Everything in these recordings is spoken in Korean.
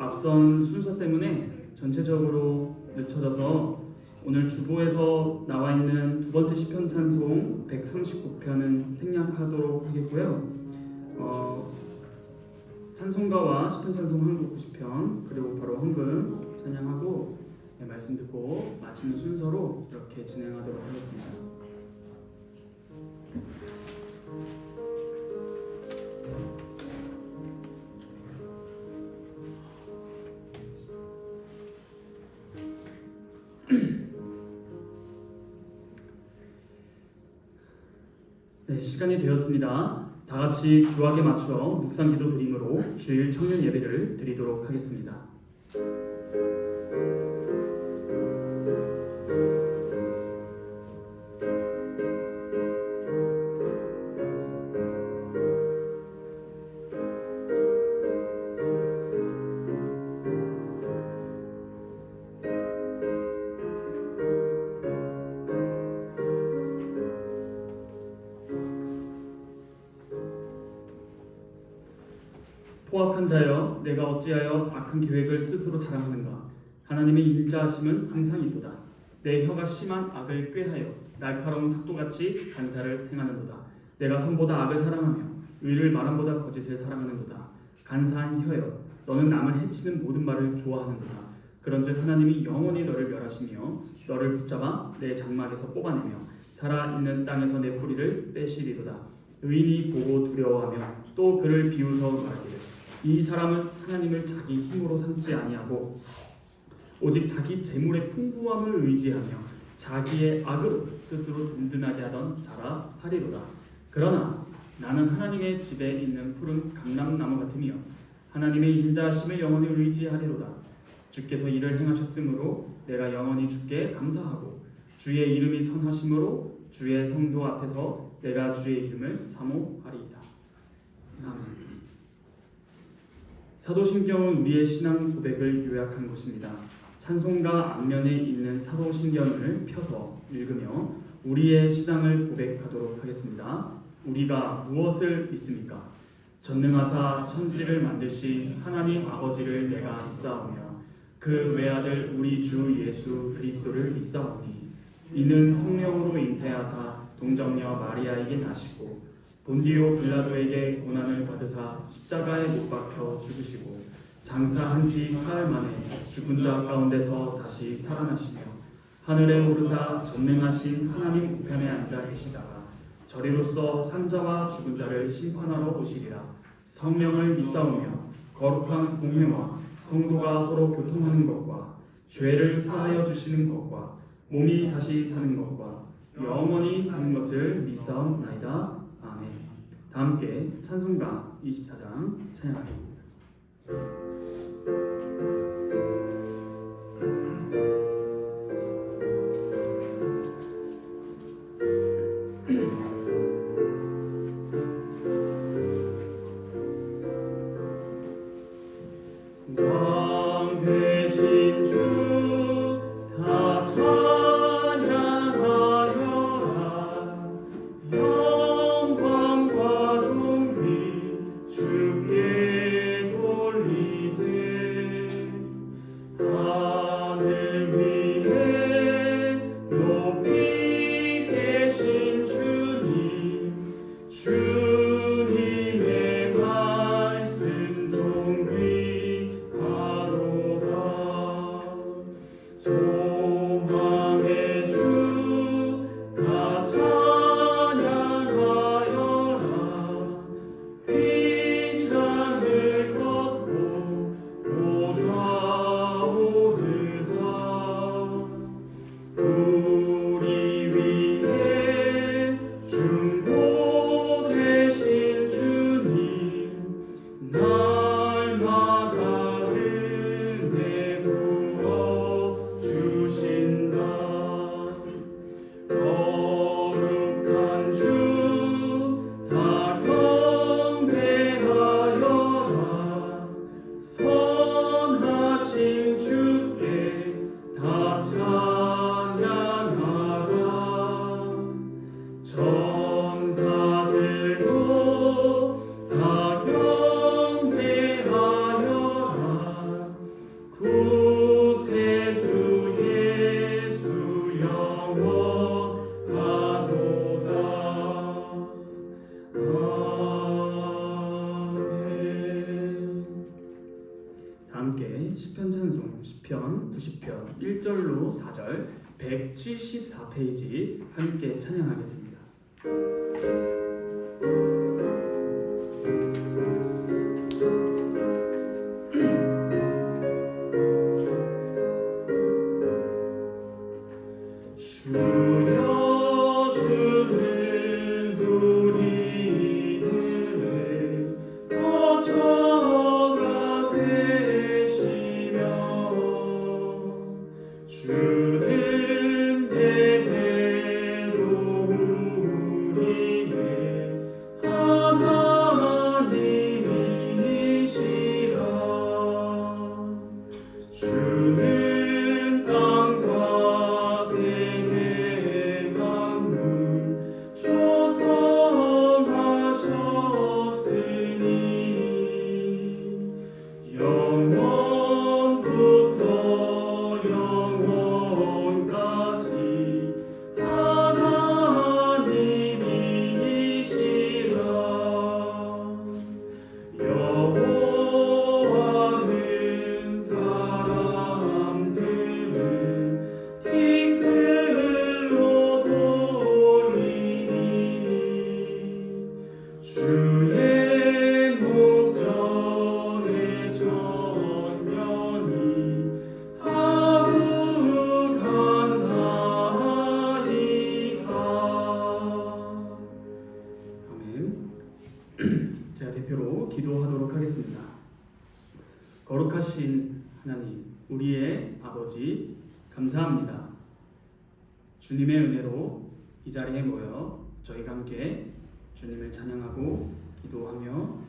앞선 순서 때문에 전체적으로 늦춰져서 오늘 주보에서 나와 있는 두 번째 시편 찬송 139편은 생략하도록 하겠고요. 찬송가와 시편 찬송 한국 90편 그리고 바로 헌금 찬양하고 말씀 듣고 마치는 순서로 이렇게 진행하도록 하겠습니다. 네, 시간이 되었습니다. 다 같이 주악에 맞추어 묵상기도 드림으로 주일 청년 예배를 드리도록 하겠습니다. 포악한 자여, 내가 어찌하여 악한 계획을 스스로 자랑하는가? 하나님의 인자하심은 항상 있도다. 내 혀가 심한 악을 꾀하여 날카로운 삭도같이 간사를 행하는도다. 내가 선보다 악을 사랑하며 의를 말함보다 거짓을 사랑하는도다. 간사한 혀여, 너는 남을 해치는 모든 말을 좋아하는도다. 그런즉 하나님이 영원히 너를 멸하시며 너를 붙잡아 내 장막에서 뽑아내며 살아있는 땅에서 내 뿌리를 빼시리도다. 의인이 보고 두려워하며 또 그를 비웃어 말하기를 이 사람은 하나님을 자기 힘으로 삼지 아니하고 오직 자기 재물의 풍부함을 의지하며 자기의 악으로 스스로 든든하게 하던 자라 하리로다. 그러나 나는 하나님의 집에 있는 푸른 감람나무 같으며 하나님의 인자하심을 영원히 의지하리로다. 주께서 이를 행하셨으므로 내가 영원히 주께 감사하고 주의 이름이 선하심으로 주의 성도 앞에서 내가 주의 이름을 사모하리이다. 아멘. 사도신경은 우리의 신앙 고백을 요약한 것입니다. 찬송가 앞면에 있는 사도신경을 펴서 읽으며 우리의 신앙을 고백하도록 하겠습니다. 우리가 무엇을 믿습니까? 전능하사 천지를 만드신 하나님 아버지를 내가 믿사오며 그 외아들 우리 주 예수 그리스도를 믿사오니 이는 성령으로 잉태하사 동정녀 마리아에게 나시고 본디오 빌라도에게 고난을 받으사 십자가에 못 박혀 죽으시고 장사한 지 사흘 만에 죽은 자 가운데서 다시 살아나시며 하늘에 오르사 전능하신 하나님 우편에 앉아 계시다가 저리로서 산자와 죽은 자를 심판하러 오시리라. 성령을 믿사오며 거룩한 공회와 성도가 서로 교통하는 것과 죄를 사하여 주시는 것과 몸이 다시 사는 것과 영원히 사는 것을 믿사옵나이다. 아멘. 다 함께 찬송가 24장 찬양하겠습니다. 왕 되신 주 다 찬양하여라. 영광과 존귀 주께 돌리 함께 시편 찬송 시편 90편 1절로 4절 174페이지 함께 찬양하겠습니다. 제가 대표로 기도하도록 하겠습니다. 거룩하신 하나님, 우리의 아버지, 감사합니다. 주님의 은혜로 이 자리에 모여 저희가 함께 주님을 찬양하고 기도하며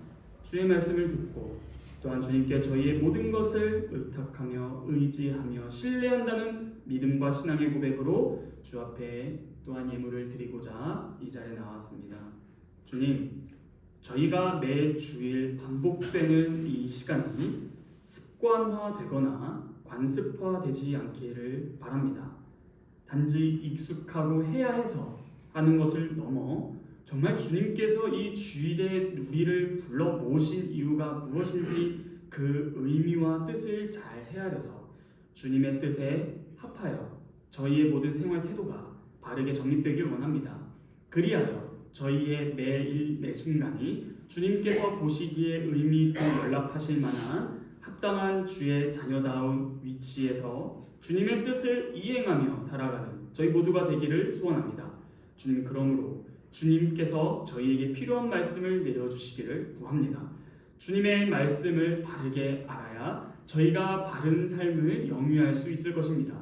주의 말씀을 듣고 또한 주님께 저희의 모든 것을 의탁하며 의지하며 신뢰한다는 믿음과 신앙의 고백으로 주 앞에 또한 예물을 드리고자 이 자리에 나왔습니다. 주님, 저희가 매 주일 반복되는 이 시간이 습관화되거나 관습화되지 않기를 바랍니다. 단지 익숙하고 해야 해서 하는 것을 넘어 정말 주님께서 이 주일에 우리를 불러 모으신 이유가 무엇인지 그 의미와 뜻을 잘 헤아려서 주님의 뜻에 합하여 저희의 모든 생활 태도가 바르게 정립되길 원합니다. 그리하여 저희의 매일 매순간이 주님께서 보시기에 의미 있고 연락하실 만한 합당한 주의 자녀다운 위치에서 주님의 뜻을 이행하며 살아가는 저희 모두가 되기를 소원합니다. 주님, 그러므로 주님께서 저희에게 필요한 말씀을 내려주시기를 구합니다. 주님의 말씀을 바르게 알아야 저희가 바른 삶을 영위할 수 있을 것입니다.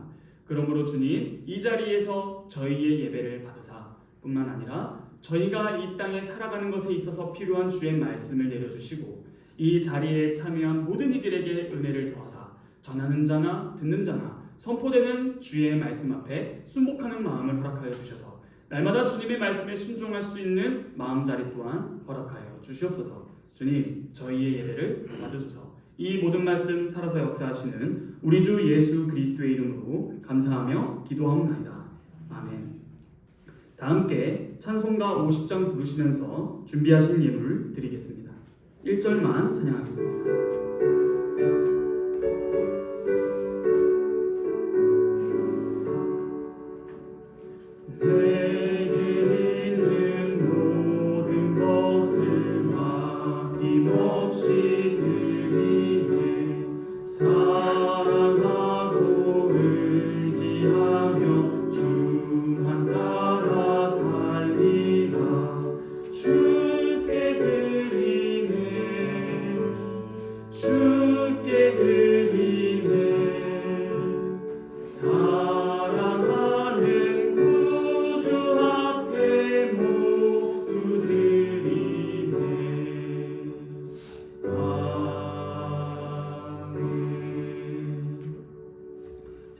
그러므로 주님, 이 자리에서 저희의 예배를 받으사 뿐만 아니라 저희가 이 땅에 살아가는 것에 있어서 필요한 주의 말씀을 내려주시고 이 자리에 참여한 모든 이들에게 은혜를 더하사 전하는 자나 듣는 자나 선포되는 주의 말씀 앞에 순복하는 마음을 허락하여 주셔서 날마다 주님의 말씀에 순종할 수 있는 마음자리 또한 허락하여 주시옵소서. 주님, 저희의 예배를 받으소서. 이 모든 말씀 살아서 역사하시는 우리 주 예수 그리스도의 이름으로 감사하며 기도하옵나이다. 아멘. 다 함께 찬송가 50장 부르시면서 준비하신 예물을 드리겠습니다. 1절만 찬양하겠습니다.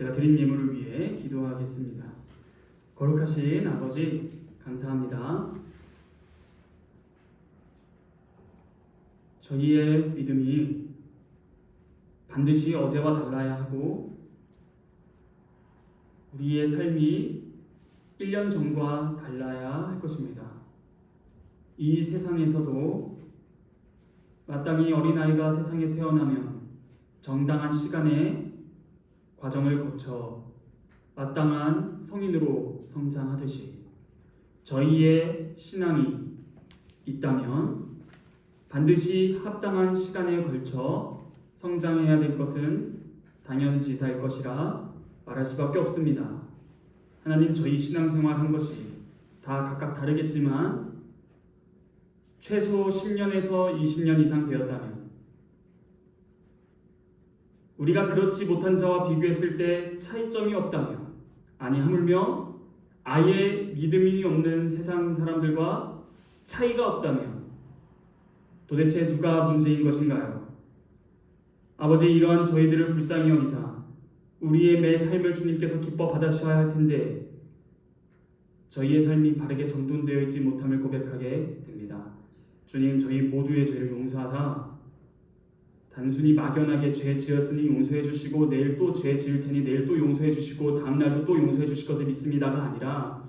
제가 드린 예물을 위해 기도하겠습니다. 거룩하신 아버지, 감사합니다. 저희의 믿음이 반드시 어제와 달라야 하고 우리의 삶이 1년 전과 달라야 할 것입니다. 이 세상에서도 마땅히 어린아이가 세상에 태어나면 정당한 시간의 과정을 거쳐 마땅한 성인으로 성장하듯이 저희의 신앙이 있다면 반드시 합당한 시간에 걸쳐 성장해야 될 것은 당연지사일 것이라 말할 수밖에 없습니다. 하나님, 저희 신앙생활 한 것이 다 각각 다르겠지만 최소 10년에서 20년 이상 되었다면 우리가 그렇지 못한 자와 비교했을 때 차이점이 없다면, 아니 하물며 아예 믿음이 없는 세상 사람들과 차이가 없다면 도대체 누가 문제인 것인가요? 아버지, 이러한 저희들을 불쌍히 여기사 우리의 매 삶을 주님께서 기뻐 받으셔야 할 텐데 저희의 삶이 바르게 정돈되어 있지 못함을 고백하게 됩니다. 주님, 저희 모두의 죄를 용서하사 단순히 막연하게 죄 지었으니 용서해 주시고 내일 또 죄 지을 테니 내일 또 용서해 주시고 다음 날도 또 용서해 주실 것을 믿습니다가 아니라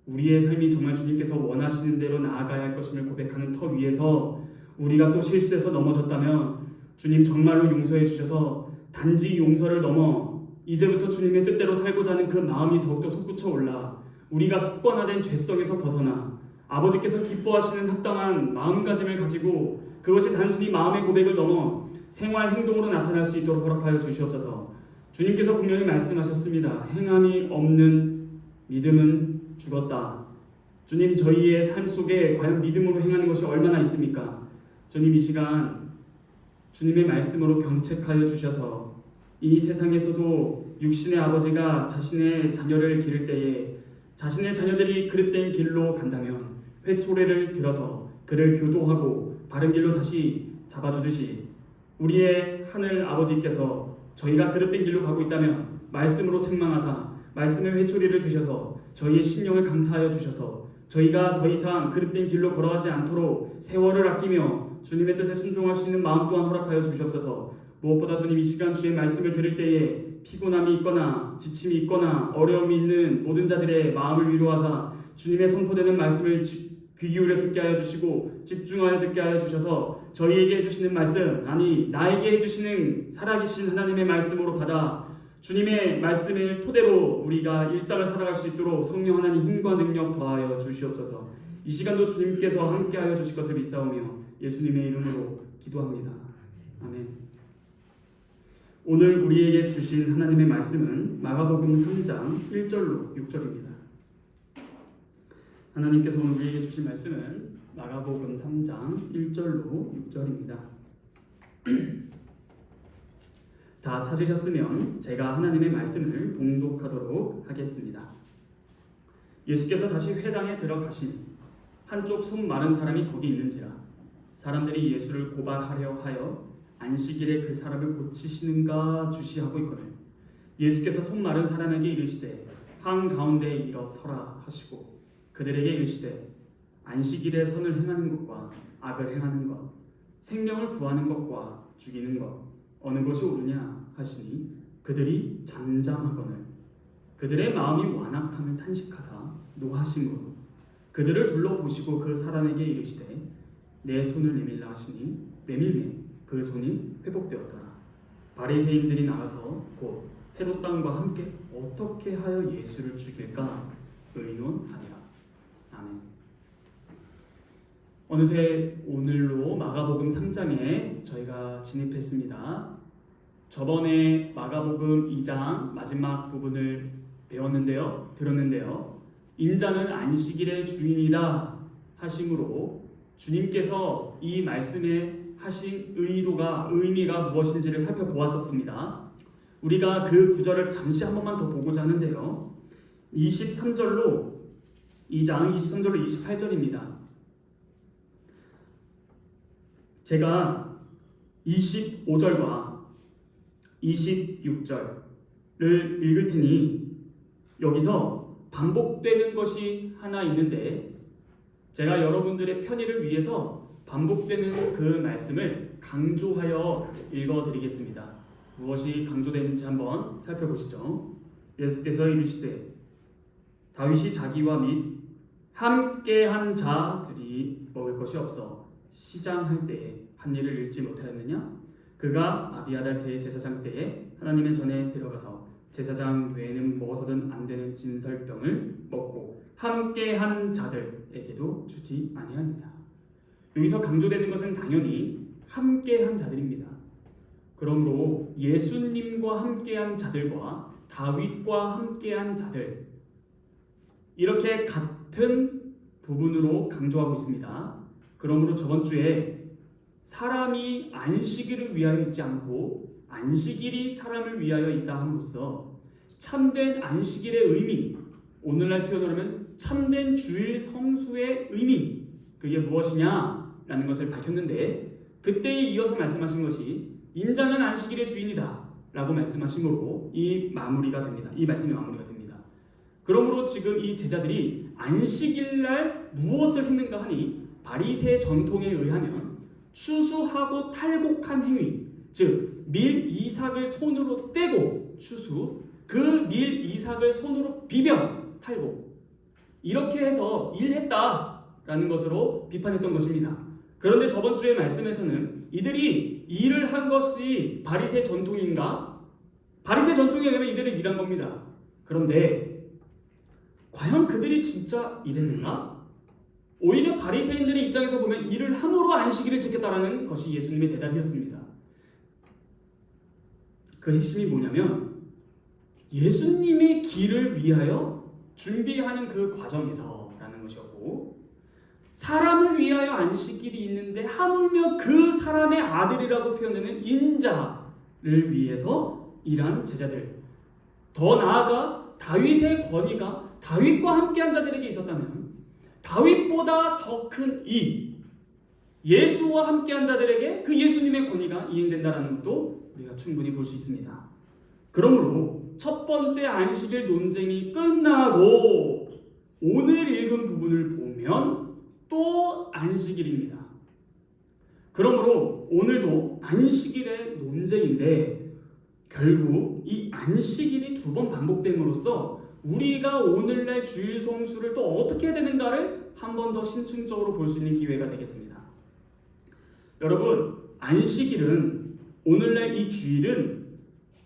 우리의 삶이 정말 주님께서 원하시는 대로 나아가야 할 것임을 고백하는 터 위에서 우리가 또 실수해서 넘어졌다면 주님 정말로 용서해 주셔서 단지 용서를 넘어 이제부터 주님의 뜻대로 살고자 하는 그 마음이 더욱더 솟구쳐 올라 우리가 습관화된 죄성에서 벗어나 아버지께서 기뻐하시는 합당한 마음가짐을 가지고 그것이 단순히 마음의 고백을 넘어 생활 행동으로 나타날 수 있도록 허락하여 주시옵소서. 주님께서 분명히 말씀하셨습니다. 행함이 없는 믿음은 죽었다. 주님, 저희의 삶 속에 과연 믿음으로 행하는 것이 얼마나 있습니까? 주님, 이 시간 주님의 말씀으로 경책하여 주셔서 이 세상에서도 육신의 아버지가 자신의 자녀를 기를 때에 자신의 자녀들이 그릇된 길로 간다면 회초리를 들어서 그를 교도하고 바른 길로 다시 잡아주듯이 우리의 하늘 아버지께서 저희가 그릇된 길로 가고 있다면 말씀으로 책망하사 말씀의 회초리를 드셔서 저희의 심령을 강타하여 주셔서 저희가 더 이상 그릇된 길로 걸어가지 않도록 세월을 아끼며 주님의 뜻에 순종할 수 있는 마음 또한 허락하여 주시옵소서. 무엇보다 주님, 이 시간 주의 말씀을 들을 때에 피곤함이 있거나 지침이 있거나 어려움이 있는 모든 자들의 마음을 위로하사 주님의 선포되는 말씀을 귀 기울여 듣게 하여 주시고 집중하여 듣게 하여 주셔서 저희에게 해주시는 말씀, 아니 나에게 해주시는 살아계신 하나님의 말씀으로 받아 주님의 말씀을 토대로 우리가 일상을 살아갈 수 있도록 성령 하나님 힘과 능력 더하여 주시옵소서. 이 시간도 주님께서 함께하여 주실 것을 믿사오며 예수님의 이름으로 기도합니다. 아멘. 오늘 우리에게 주신 하나님의 말씀은 마가복음 3장 1절로 6절입니다. 하나님께서 오늘 우리에게 주신 말씀은 마가복음 3장 1절로 6절입니다. 다 찾으셨으면 제가 하나님의 말씀을 봉독하도록 하겠습니다. 예수께서 다시 회당에 들어가시니 한쪽 손 마른 사람이 거기 있는지라 사람들이 예수를 고발하려 하여 안식일에 그 사람을 고치시는가 주시하고 있거늘 예수께서 손 마른 사람에게 이르시되 한가운데에 일어서라 하시고 그들에게 이르시되 안식일에 선을 행하는 것과 악을 행하는 것 생명을 구하는 것과 죽이는 것 어느 것이 옳으냐 하시니 그들이 잠잠하거늘 그들의 마음이 완악함을 탄식하사 노하심으로 그들을 둘러보시고 그 사람에게 이르시되 내 손을 내밀라 하시니 내밀매 그 손이 회복되었더라. 바리새인들이 나가서 곧 헤롯 왕과 함께 어떻게 하여 예수를 죽일까 의논하니라. 아멘. 어느새 오늘로 마가복음 3장에 저희가 진입했습니다. 저번에 마가복음 2장 마지막 부분을 들었는데요. 인자는 안식일의 주인이다 하심으로 주님께서 이 말씀에 하신 의미가 무엇인지를 살펴보았었습니다. 우리가 그 구절을 잠시 한 번만 더 보고자 하는데요. 2장 23절로 28절입니다. 제가 25절과 26절을 읽을 테니 여기서 반복되는 것이 하나 있는데 제가 여러분들의 편의를 위해서 반복되는 그 말씀을 강조하여 읽어드리겠습니다. 무엇이 강조되는지 한번 살펴보시죠. 예수께서 이르시되 다윗이 자기와 및 함께한 자들이 먹을 것이 없어 시장할 때에 한 일을 잃지 못하였느냐? 그가 아비아달 대제사장 때에 하나님의 전에 들어가서 제사장 외에는 먹어서는 안 되는 진설병을 먹고 함께한 자들에게도 주지 아니하느냐. 여기서 강조되는 것은 당연히 함께한 자들입니다. 그러므로 예수님과 함께한 자들과 다윗과 함께한 자들, 이렇게 같은 부분으로 강조하고 있습니다. 그러므로 저번 주에 사람이 안식일을 위하여 있지 않고 안식일이 사람을 위하여 있다 함으로써 참된 안식일의 의미, 오늘날 표현으로 하면 참된 주일 성수의 의미, 그게 무엇이냐라는 것을 밝혔는데, 그때에 이어서 말씀하신 것이 인자는 안식일의 주인이다 라고 말씀하심으로 이 마무리가 됩니다. 이 말씀이 마무리가 됩니다. 그러므로 지금 이 제자들이 안식일날 무엇을 했는가 하니 바리새 전통에 의하면 추수하고 탈곡한 행위, 즉 밀 이삭을 손으로 떼고 추수, 그 밀 이삭을 손으로 비벼 탈곡, 이렇게 해서 일했다라는 것으로 비판했던 것입니다. 그런데 저번 주의 말씀에서는 이들이 일을 한 것이 바리새 전통인가? 바리새 전통에 의하면 이들은 일한 겁니다. 그런데 과연 그들이 진짜 일했는가? 오히려 바리새인들의 입장에서 보면 일을 함으로 안식일을 지켰다라는 것이 예수님의 대답이었습니다. 그 핵심이 뭐냐면 예수님의 길을 위하여 준비하는 그 과정에서라는 것이었고, 사람을 위하여 안식일이 있는데 하물며 그 사람의 아들이라고 표현되는 인자를 위해서 일한 제자들, 더 나아가 다윗의 권위가 다윗과 함께한 자들에게 있었다면 다윗보다 더 큰 이 예수와 함께한 자들에게 그 예수님의 권위가 이행된다는 것도 우리가 충분히 볼 수 있습니다. 그러므로 첫 번째 안식일 논쟁이 끝나고 오늘 읽은 부분을 보면 또 안식일입니다. 그러므로 오늘도 안식일의 논쟁인데, 결국 이 안식일이 두 번 반복됨으로써 우리가 오늘날 주일 성수를 또 어떻게 해야 되는가를 한 번 더 심층적으로 볼 수 있는 기회가 되겠습니다. 여러분, 안식일은, 오늘날 이 주일은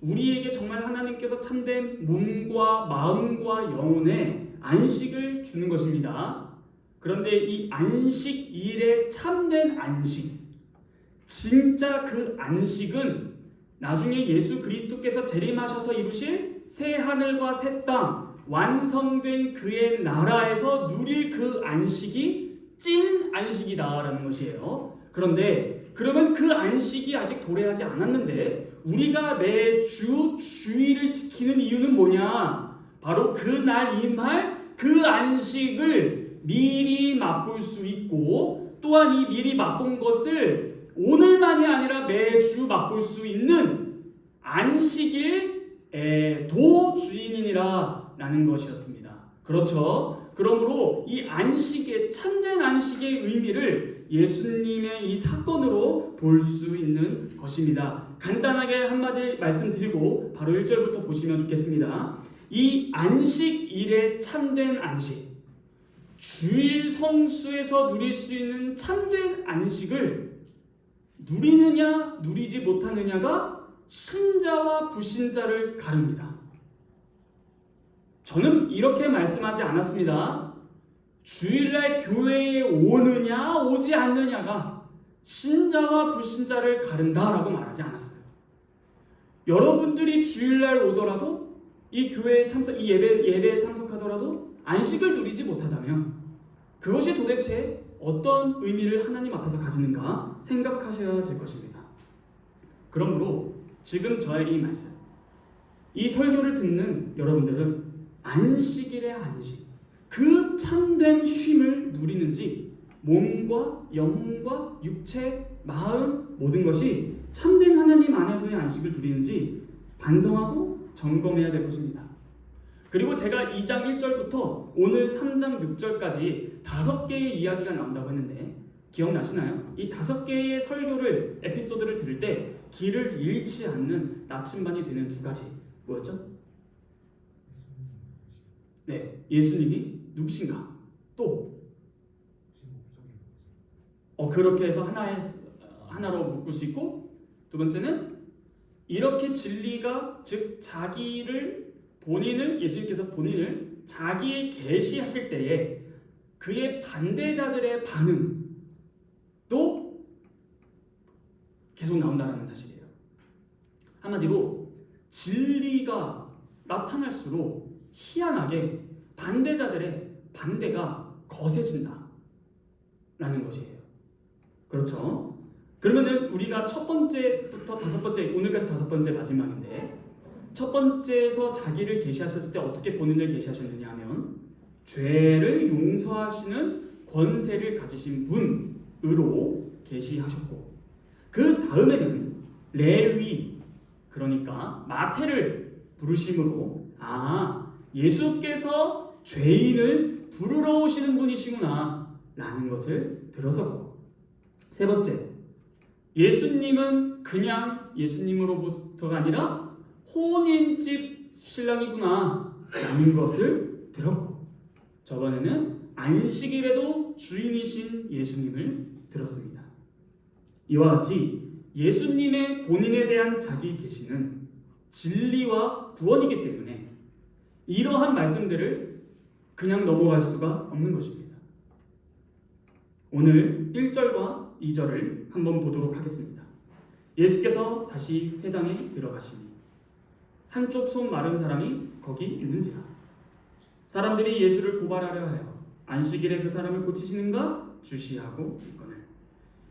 우리에게 정말 하나님께서 참된 몸과 마음과 영혼의 안식을 주는 것입니다. 그런데 이 안식일의 참된 안식, 진짜 그 안식은 나중에 예수 그리스도께서 재림하셔서 이루실 새 하늘과 새 땅, 완성된 그의 나라에서 누릴 그 안식이 찐 안식이다라는 것이에요. 그런데 그러면 그 안식이 아직 도래하지 않았는데 우리가 매주 주일을 지키는 이유는 뭐냐? 바로 그날 임할 그 안식을 미리 맛볼 수 있고, 또한 이 미리 맛본 것을 오늘만이 아니라 매주 맛볼 수 있는 안식일의 도주인이니라 라는 것이었습니다. 그렇죠? 그러므로 이 안식의, 참된 안식의 의미를 예수님의 이 사건으로 볼 수 있는 것입니다. 간단하게 한마디 말씀드리고 바로 1절부터 보시면 좋겠습니다. 이 안식일의 참된 안식, 주일 성수에서 누릴 수 있는 참된 안식을 누리느냐 누리지 못하느냐가 신자와 불신자를 가릅니다. 저는 이렇게 말씀하지 않았습니다. 주일날 교회에 오느냐 오지 않느냐가 신자와 불신자를 가른다라고 말하지 않았어요. 여러분들이 주일날 오더라도 이 교회에 참석, 이 예배에 참석하더라도 안식을 누리지 못하다면 그것이 도대체 어떤 의미를 하나님 앞에서 가지는가 생각하셔야 될 것입니다. 그러므로 지금 저의 이 말씀, 이 설교를 듣는 여러분들은 안식일의 안식, 그 참된 쉼을 누리는지 몸과 영혼과 육체, 마음 모든 것이 참된 하나님 안에서의 안식을 누리는지 반성하고 점검해야 될 것입니다. 그리고 제가 2장 1절부터 오늘 3장 6절까지 5개의 이야기가 나온다고 했는데 기억나시나요? 이 5개의 설교를, 에피소드를 들을 때 길을 잃지 않는 나침반이 되는 두 가지 뭐였죠? 네, 예수님이 누구신가? 또 그렇게 해서 하나로 묶을 수 있고, 두 번째는 이렇게 진리가 즉 예수님께서 본인을 자기의 계시하실 때에 그의 반대자들의 반응도 계속 나온다는 사실이에요. 한마디로 진리가 나타날수록 희한하게 반대자들의 반대가 거세진다 라는 것이에요. 그렇죠? 그러면은 우리가 첫 번째부터 다섯 번째, 오늘까지 다섯 번째 마지막인데, 첫 번째에서 자기를 계시하셨을 때 어떻게 본인을 계시하셨느냐 하면 죄를 용서하시는 권세를 가지신 분으로 계시하셨고, 그 다음에는 레위, 그러니까 마태를 부르심으로 예수께서 죄인을 부르러 오시는 분이시구나 라는 것을 들어서고, 세 번째, 예수님은 그냥 예수님으로부터가 아니라 혼인집 신랑이구나 라는 것을 들었고, 저번에는 안식일에도 주인이신 예수님을 들었습니다. 이와 같이 예수님의 본인에 대한 자기 계시는 진리와 구원이기 때문에 이러한 말씀들을 그냥 넘어갈 수가 없는 것입니다. 오늘 1절과 2절을 한번 보도록 하겠습니다. 예수께서 다시 회당에 들어가시니 한쪽 손 마른 사람이 거기 있는지라. 사람들이 예수를 고발하려 하여 안식일에 그 사람을 고치시는가 주시하고 있거늘.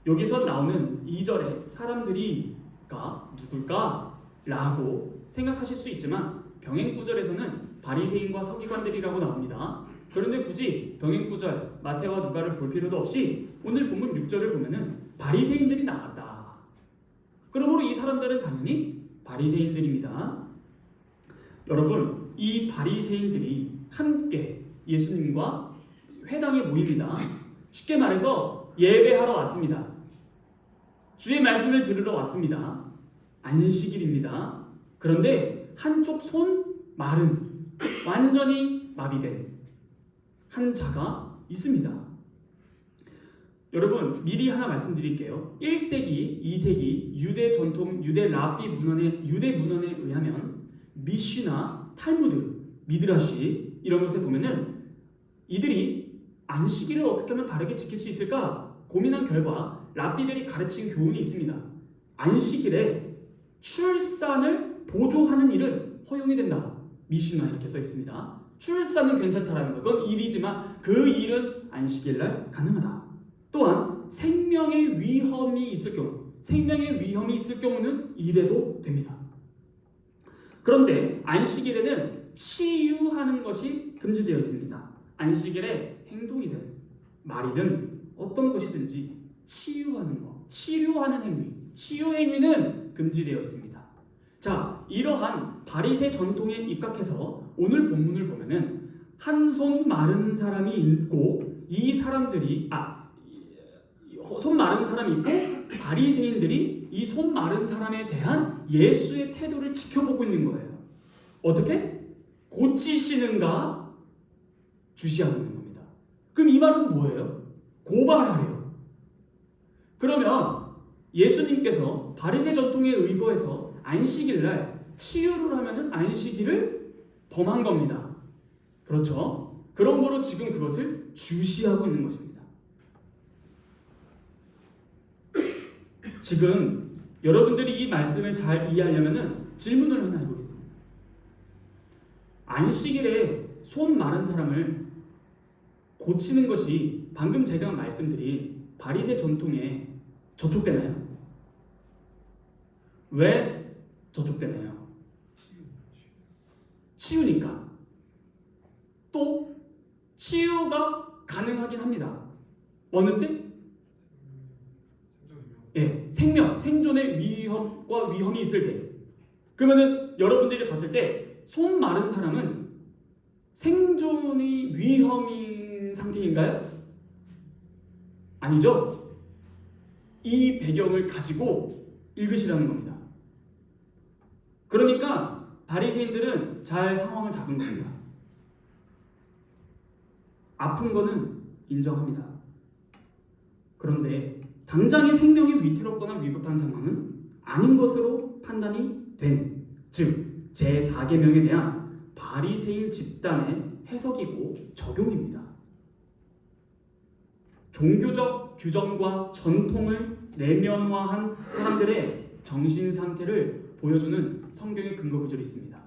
여기서 나오는 2절에 사람들이가 누굴까? 라고 생각하실 수 있지만 병행구절에서는 바리새인과 서기관들이라고 나옵니다. 그런데 굳이 병행구절 마태와 누가를 볼 필요도 없이 오늘 본문 6절을 보면은 바리새인들이 나갔다. 그러므로 이 사람들은 당연히 바리새인들입니다. 여러분, 이 바리새인들이 함께 예수님과 회당에 모입니다. 쉽게 말해서 예배하러 왔습니다. 주의 말씀을 들으러 왔습니다. 안식일입니다. 그런데 한쪽 손 마른, 완전히 마비된 한 자가 있습니다. 여러분, 미리 하나 말씀드릴게요. 1세기, 2세기 유대 전통, 유대 랍비 문헌에, 유대 문헌에 의하면 미시나 탈무드, 미드라시 이런 것에 보면은 이들이 안식일을 어떻게 하면 바르게 지킬 수 있을까 고민한 결과 랍비들이 가르친 교훈이 있습니다. 안식일에 출산을 보조하는 일은 허용이 된다. 미시나 이렇게 써 있습니다. 출산은 괜찮다라는 것, 그건 일이지만 그 일은 안식일날 가능하다. 또한 생명의 위험이 있을 경우는 일해도 됩니다. 그런데 안식일에는 치유하는 것이 금지되어 있습니다. 안식일에 행동이든 말이든 어떤 것이든지 치유하는 것, 치료하는 행위, 치유 행위는 금지되어 있습니다. 자, 이러한 바리새 전통에 입각해서 오늘 본문을 보면은 한 손 마른 사람이 있고 이 사람들이 손 마른 사람이 있고 바리새인들이 이 손 마른 사람에 대한 예수의 태도를 지켜보고 있는 거예요. 어떻게? 고치시는가 주시하고 있는 겁니다. 그럼 이 말은 뭐예요? 고발하래요. 그러면 예수님께서 바리새 전통에 의거해서 안식일날 치유를 하면은 안식일을 범한 겁니다. 그렇죠? 그러므로 지금 그것을 주시하고 있는 것입니다. 지금 여러분들이 이 말씀을 잘 이해하려면은 질문을 하나 해보겠습니다. 안식일에 손 마른 사람을 고치는 것이 방금 제가 말씀드린 바리새 전통에 저촉되나요? 왜 저촉되나요? 치유니까. 또 치유가 가능하긴 합니다. 어느 때? 생존의 위험이 있을 때. 그러면은 여러분들이 봤을 때 손 마른 사람은 생존이 위험인 상태인가요? 아니죠. 이 배경을 가지고 읽으시라는 겁니다. 그러니까 바리새인들은 잘 상황을 잡은 겁니다. 아픈 거는 인정합니다. 그런데 당장의 생명이 위태롭거나 위급한 상황은 아닌 것으로 판단이 된, 즉 제4계명에 대한 바리새인 집단의 해석이고 적용입니다. 종교적 규정과 전통을 내면화한 사람들의 정신 상태를 보여주는 성경의 근거 구절이 있습니다.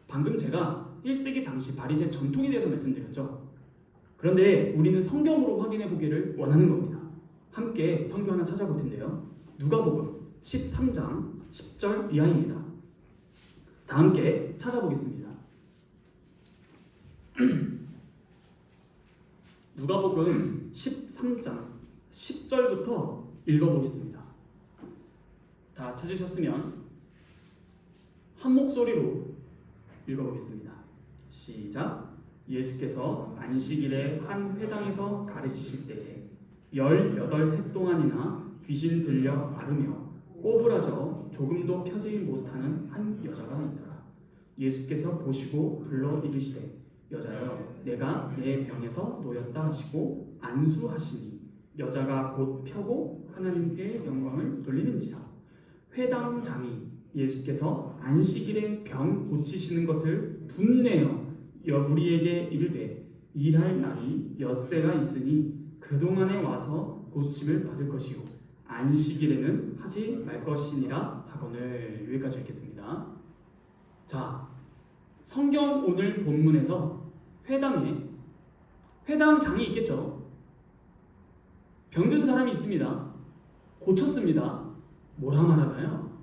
방금 제가 1세기 당시 바리새 전통에 대해서 말씀드렸죠. 그런데 우리는 성경으로 확인해 보기를 원하는 겁니다. 함께 성경 하나 찾아볼 텐데요. 누가복음 13장 10절 이하입니다. 다 함께 찾아보겠습니다. 누가복음 13장 10절부터 읽어보겠습니다. 다 찾으셨으면 한 목소리로 읽어보겠습니다. 시작. 예수께서 안식일에 한 회당에서 가르치실 때에 18해 동안이나 귀신 들려 앓으며 꼬부라져 조금도 펴지 못하는 한 여자가 있더라. 예수께서 보시고 불러 이르시되 여자여 내가 내 병에서 놓였다 하시고 안수하시니 여자가 곧 펴고 하나님께 영광을 돌리는지라. 회당장이 예수께서 안식일에 병 고치시는 것을 분내어 우리에게 이르되 일할 날이 엿새가 있으니 그동안에 와서 고침을 받을 것이요 안식일에는 하지 말 것이니라 하거늘. 여기까지 읽겠습니다. 자, 성경 오늘 본문에서 회당장이 있겠죠. 병든 사람이 있습니다. 고쳤습니다. 뭐라 말하나요?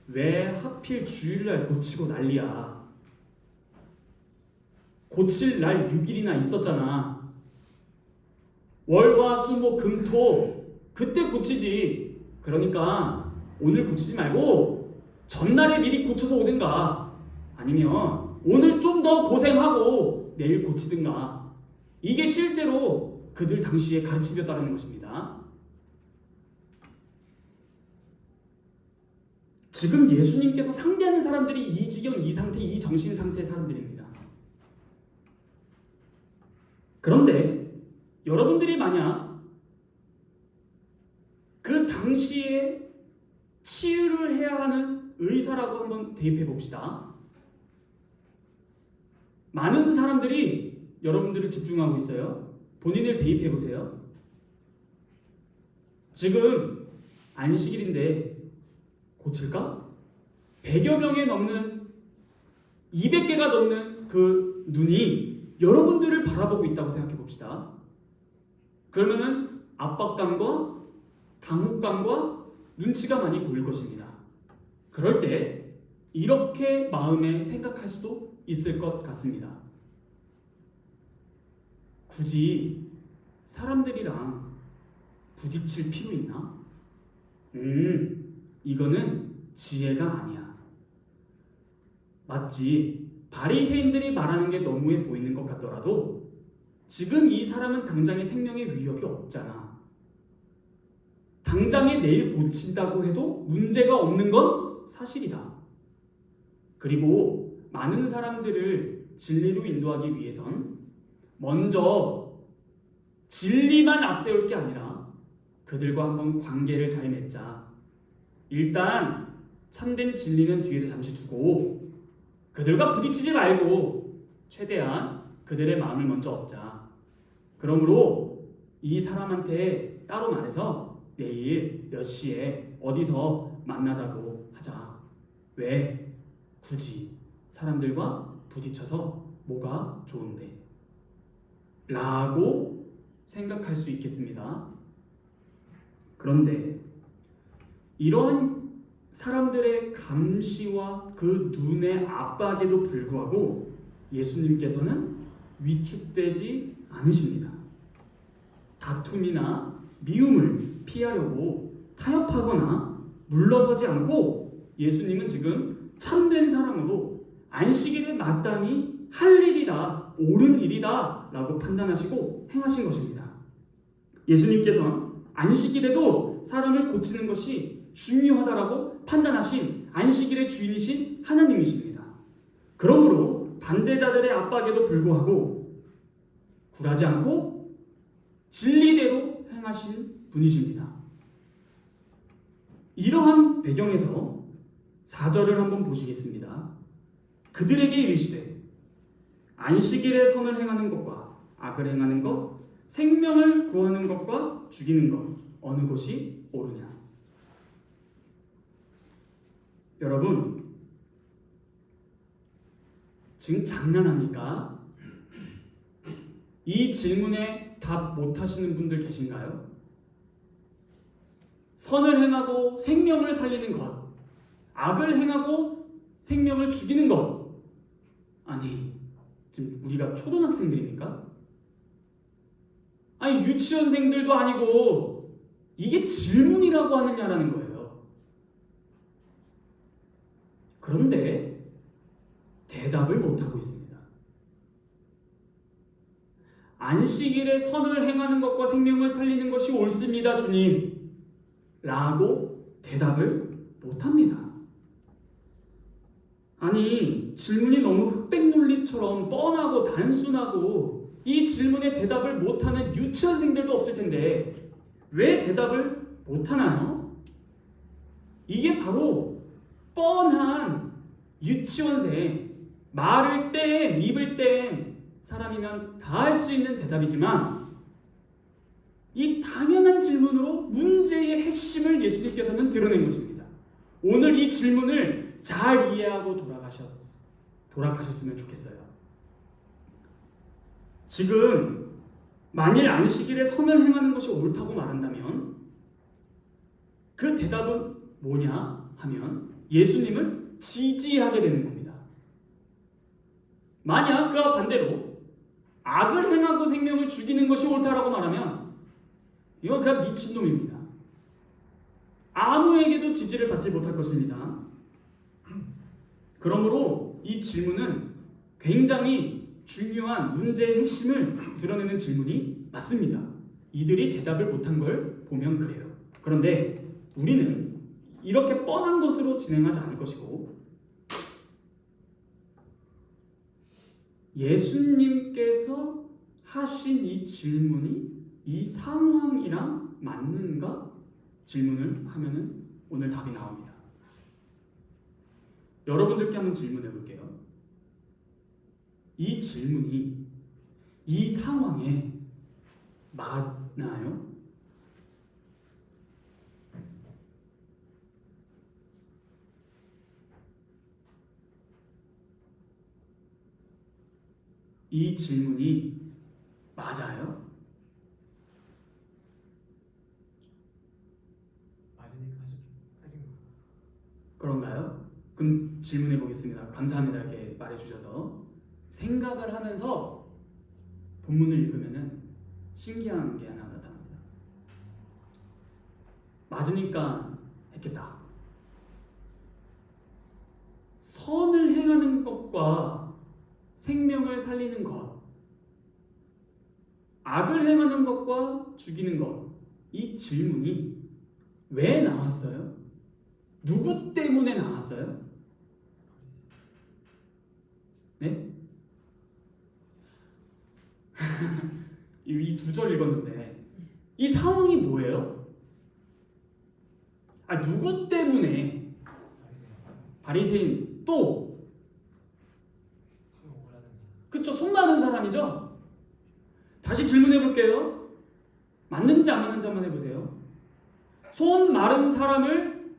왜 하필 주일날 고치고 난리야? 고칠 날 6일이나 있었잖아. 월화수목금토 그때 고치지. 그러니까 오늘 고치지 말고 전날에 미리 고쳐서 오든가, 아니면 오늘 좀 더 고생하고 내일 고치든가. 이게 실제로 그들 당시에 가르침이었다는 것입니다. 지금 예수님께서 상대하는 사람들이 이 지경, 이 상태, 이 정신 상태의 사람들입니다. 그런데 여러분들이 만약 그 당시에 치유를 해야 하는 의사라고 한번 대입해 봅시다. 많은 사람들이 여러분들을 집중하고 있어요. 본인을 대입해 보세요. 지금 안식일인데 고칠까? 100여 명에 넘는, 200개가 넘는 그 눈이 여러분들을 바라보고 있다고 생각해 봅시다. 그러면은 압박감과 당혹감과 눈치가 많이 보일 것입니다. 그럴 때 이렇게 마음에 생각할 수도 있을 것 같습니다. 굳이 사람들이랑 부딪힐 필요 있나? 이거는 지혜가 아니야. 마치 바리새인들이 말하는 게 너무해 보이는 것 같더라도 지금 이 사람은 당장의 생명의 위협이 없잖아. 당장에 내일 고친다고 해도 문제가 없는 건 사실이다. 그리고 많은 사람들을 진리로 인도하기 위해선 먼저 진리만 앞세울 게 아니라 그들과 한번 관계를 잘 맺자. 일단 참된 진리는 뒤에 잠시 두고 그들과 부딪히지 말고 최대한 그들의 마음을 먼저 얻자. 그러므로 이 사람한테 따로 말해서 내일 몇 시에 어디서 만나자고 하자. 왜? 굳이 사람들과 부딪혀서 뭐가 좋은데? 라고 생각할 수 있겠습니다. 그런데 이러한 사람들의 감시와 그 눈의 압박에도 불구하고 예수님께서는 위축되지 않으십니다. 다툼이나 미움을 피하려고 타협하거나 물러서지 않고 예수님은 지금 참된 사람으로 안식일에 마땅히 할 일이다, 옳은 일이다 라고 판단하시고 행하신 것입니다. 예수님께서는 안식일에도 사람을 고치는 것이 중요하다라고 판단하신 안식일의 주인이신 하나님이십니다. 그러므로 반대자들의 압박에도 불구하고 굴하지 않고 진리대로 행하신 분이십니다. 이러한 배경에서 4절을 한번 보시겠습니다. 그들에게 이르시되 안식일에 선을 행하는 것과 악을 행하는 것, 생명을 구하는 것과 죽이는 것, 어느 것이 옳으냐? 여러분, 지금 장난합니까? 이 질문에 답 못하시는 분들 계신가요? 선을 행하고 생명을 살리는 것, 악을 행하고 생명을 죽이는 것. 아니, 지금 우리가 초등학생들입니까? 아니, 유치원생들도 아니고 이게 질문이라고 하느냐라는 거예요. 그런데 대답을 못하고 있습니다. 안식일에 선을 행하는 것과 생명을 살리는 것이 옳습니다, 주님. 라고 대답을 못합니다. 아니, 질문이 너무 흑백 논리처럼 뻔하고 단순하고 이 질문에 대답을 못하는 유치원생들도 없을 텐데 왜 대답을 못하나요? 이게 바로 뻔한 유치원생, 말을 뗀, 입을 뗀 사람이면 다 할 수 있는 대답이지만 이 당연한 질문으로 문제의 핵심을 예수님께서는 드러낸 것입니다. 오늘 이 질문을 잘 이해하고 돌아가셨으면 좋겠어요. 지금 만일 안식일에 선을 행하는 것이 옳다고 말한다면 그 대답은 뭐냐 하면 예수님을 지지하게 되는 겁니다. 만약 그와 반대로 악을 행하고 생명을 죽이는 것이 옳다라고 말하면 이건 그냥 미친놈입니다. 아무에게도 지지를 받지 못할 것입니다. 그러므로 이 질문은 굉장히 중요한 문제의 핵심을 드러내는 질문이 맞습니다. 이들이 대답을 못한 걸 보면 그래요. 그런데 우리는 이렇게 뻔한 것으로 진행하지 않을 것이고 예수님께서 하신 이 질문이 이 상황이랑 맞는가? 질문을 하면은 오늘 답이 나옵니다. 여러분들께 한번 질문해 볼게요. 이 질문이 이 상황에 맞나요? 이 질문이 맞아요? 맞으니까 하신 거예요. 그런가요? 그럼 질문해 보겠습니다. 감사합니다. 이렇게 말해주셔서 생각을 하면서 본문을 읽으면은 신기한 게 하나 나타납니다. 맞으니까 했겠다. 선을 행하는 것과 생명을 살리는 것, 악을 행하는 것과 죽이는 것, 이 질문이 왜 나왔어요? 누구 때문에 나왔어요? 네? 이 2절 읽었는데 이 상황이 뭐예요? 누구 때문에? 바리새인 또 그쵸, 손 마른 사람이죠? 다시 질문해 볼게요. 맞는지 안 맞는지 한번 해보세요. 손 마른 사람을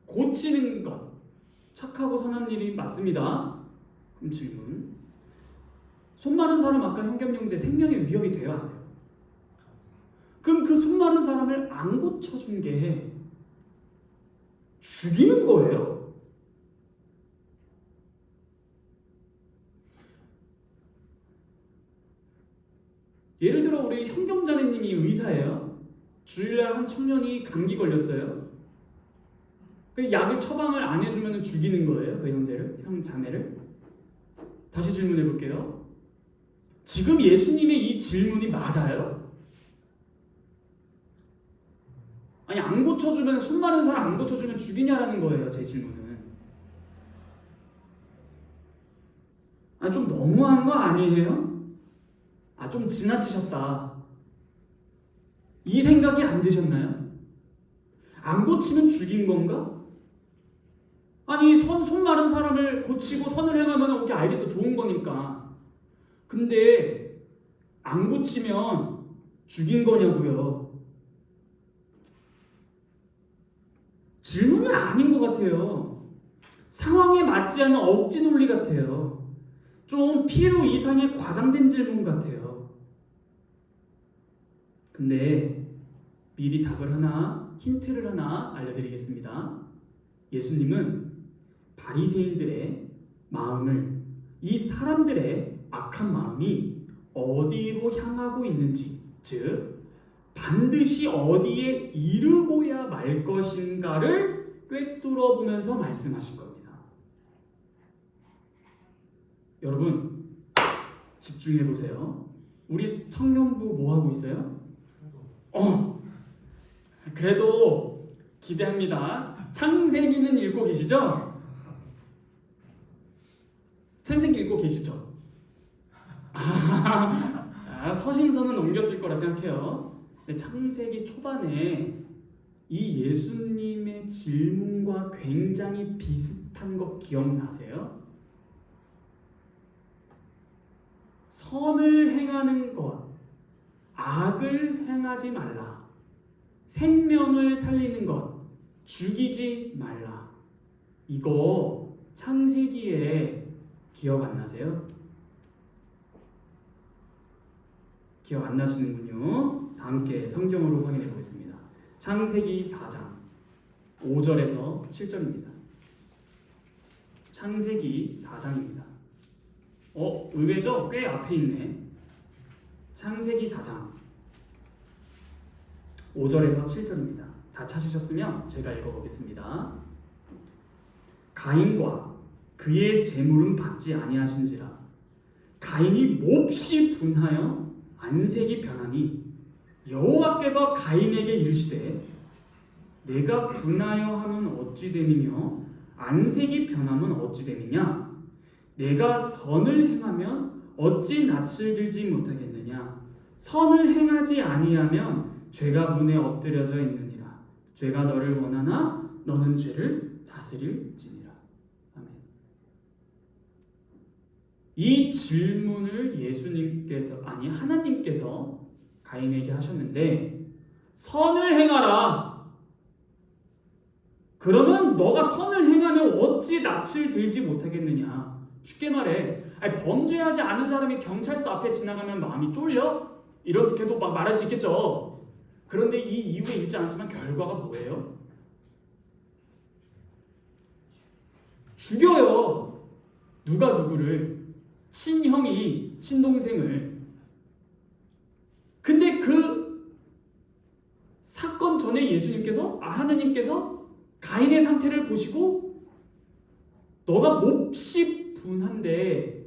고치는 것, 착하고 선한 일이 맞습니다. 그럼 질문. 손 마른 사람 아까 현겸영제 생명의 위협이 돼야 안 돼요? 그럼 그 손 마른 사람을 안 고쳐준 게 죽이는 거예요? 예를 들어 우리 현경자매님이 의사예요. 주일날 한 청년이 감기 걸렸어요. 그 약을 처방을 안 해주면 죽이는 거예요. 그 형제를, 형 자매를. 다시 질문해 볼게요. 지금 예수님의 이 질문이 맞아요? 아니, 안 고쳐주면, 손 마른 사람 안 고쳐주면 죽이냐라는 거예요. 제 질문은. 좀 너무한 거 아니에요? 좀 지나치셨다. 이 생각이 안 드셨나요? 안 고치면 죽인 건가? 아니 손 마른 사람을 고치고 선을 행하면 오케이 알겠어 좋은 거니까. 근데 안 고치면 죽인 거냐고요. 질문이 아닌 것 같아요. 상황에 맞지 않는 억지 논리 같아요. 좀 필요 이상의 과장된 질문 같아요. 근데 미리 답을 하나, 힌트를 하나 알려드리겠습니다. 예수님은 바리새인들의 마음을, 이 사람들의 악한 마음이 어디로 향하고 있는지, 즉 반드시 어디에 이르고야 말 것인가를 꿰뚫어 보면서 말씀하신 겁니다. 여러분 집중해 보세요. 우리 청년부 뭐 하고 있어요? 그래도 기대합니다. 창세기는 읽고 계시죠? 창세기 읽고 계시죠? 자, 서신서는 넘겼을 거라 생각해요. 근데 창세기 초반에 이 예수님의 질문과 굉장히 비슷한 거 기억나세요? 선을 행하는 것, 악을 행하지 말라. 생명을 살리는 것, 죽이지 말라. 이거 창세기에 기억 안 나세요? 기억 안 나시는군요. 다 함께 성경으로 확인해 보겠습니다. 창세기 4장 5절에서 7절입니다. 창세기 4장입니다. 의외죠? 꽤 앞에 있네. 창세기 4장 5절에서 7절입니다. 다 찾으셨으면 제가 읽어보겠습니다. 가인과 그의 재물은 받지 아니하신지라. 가인이 몹시 분하여 안색이 변하니 여호와께서 가인에게 이르시되 내가 분하여 하면 어찌 됨이며 안색이 변하면 어찌 됨이냐. 내가 선을 행하면 어찌 낯을 들지 못하겠느냐. 선을 행하지 아니하면 죄가 문에 엎드려져 있느니라. 죄가 너를 원하나 너는 죄를 다스릴지니라. 아멘. 이 질문을 하나님께서 가인에게 하셨는데, 선을 행하라. 그러면 너가 선을 행하면 어찌 낯을 들지 못하겠느냐. 쉽게 말해, 범죄하지 않은 사람이 경찰서 앞에 지나가면 마음이 쫄려? 이렇게도 막 말할 수 있겠죠. 그런데 이 이유에 있지 않지만 결과가 뭐예요? 죽여요. 누가 누구를? 친형이 친동생을. 근데 그 사건 전에 하나님께서 가인의 상태를 보시고 너가 몹시 분한데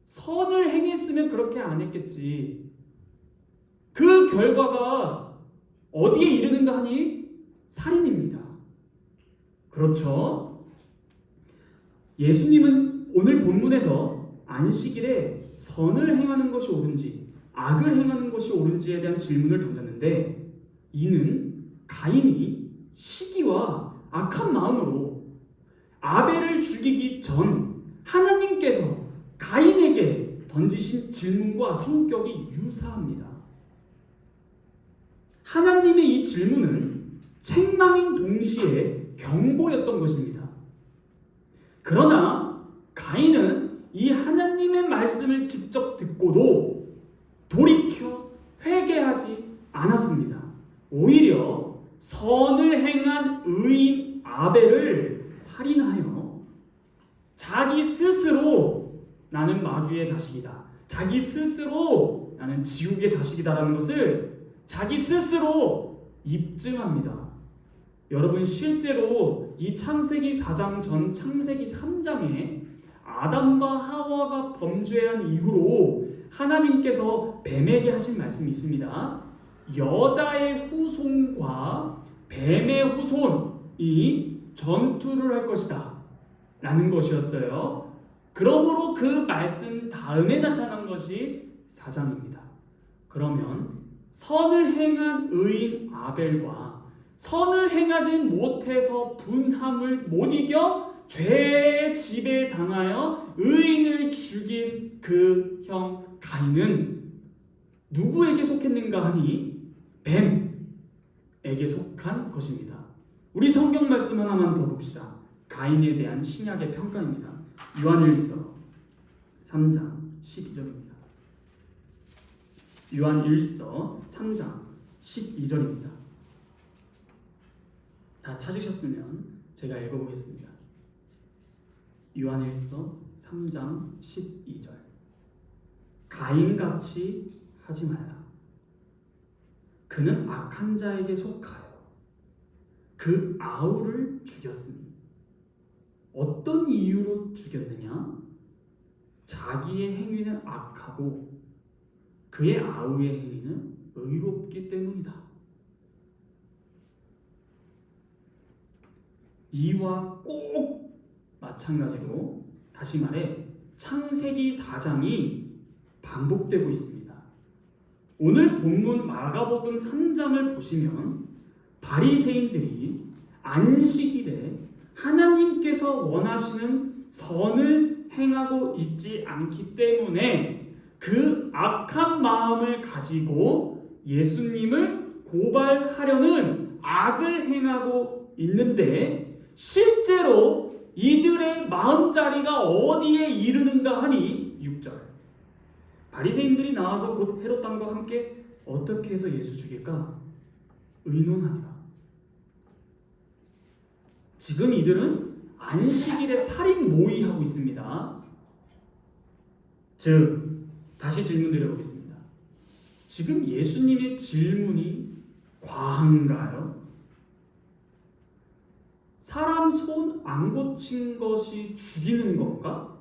선을 행했으면 그렇게 안 했겠지. 그 결과가 어디에 이르는가 하니 살인입니다. 그렇죠? 예수님은 오늘 본문에서 안식일에 선을 행하는 것이 옳은지 악을 행하는 것이 옳은지에 대한 질문을 던졌는데, 이는 가인이 시기와 악한 마음으로 아벨을 죽이기 전 하나님께서 가인에게 던지신 질문과 성격이 유사합니다. 하나님의 이 질문은 책망인 동시에 경고였던 것입니다. 그러나 가인은 이 하나님의 말씀을 직접 듣고도 돌이켜 회개하지 않았습니다. 오히려 선을 행한 의인 아벨을 살인하여 자기 스스로 나는 마귀의 자식이다, 자기 스스로 나는 지옥의 자식이다라는 것을 자기 스스로 입증합니다. 여러분, 실제로 이 창세기 4장 전 창세기 3장에 아담과 하와가 범죄한 이후로 하나님께서 뱀에게 하신 말씀이 있습니다. 여자의 후손과 뱀의 후손이 전투를 할 것이다 라는 것이었어요. 그러므로 그 말씀 다음에 나타난 것이 4장입니다. 그러면 선을 행한 의인 아벨과 선을 행하지 못해서 분함을 못 이겨 죄의 지배에 당하여 의인을 죽인 그 형 가인은 누구에게 속했는가 하니 뱀에게 속한 것입니다. 우리 성경 말씀 하나만 더 봅시다. 가인에 대한 신약의 평가입니다. 요한일서 3장 12절입니다. 요한일서 3장 12절입니다. 다 찾으셨으면 제가 읽어보겠습니다. 요한일서 3장 12절. 가인같이 하지 말라. 그는 악한 자에게 속하여 그 아우를 죽였으니 어떤 이유로 죽였느냐? 자기의 행위는 악하고 그의 아우의 행위는 의롭기 때문이다. 이와 꼭 마찬가지로 다시 말해 창세기 4장이 반복되고 있습니다. 오늘 본문 마가복음 3장을 보시면 바리새인들이 안식일에 하나님께서 원하시는 선을 행하고 있지 않기 때문에 그 악한 마음을 가지고 예수님을 고발하려는 악을 행하고 있는데 실제로 이들의 마음자리가 어디에 이르는가 하니 6절. 바리새인들이 나와서 곧 헤롯 왕과 함께 어떻게 해서 예수 죽일까 의논하니라. 지금 이들은 안식일에 살인 모의하고 있습니다. 즉 다시 질문 드려보겠습니다. 지금 예수님의 질문이 과한가요? 사람 손 안 고친 것이 죽이는 건가?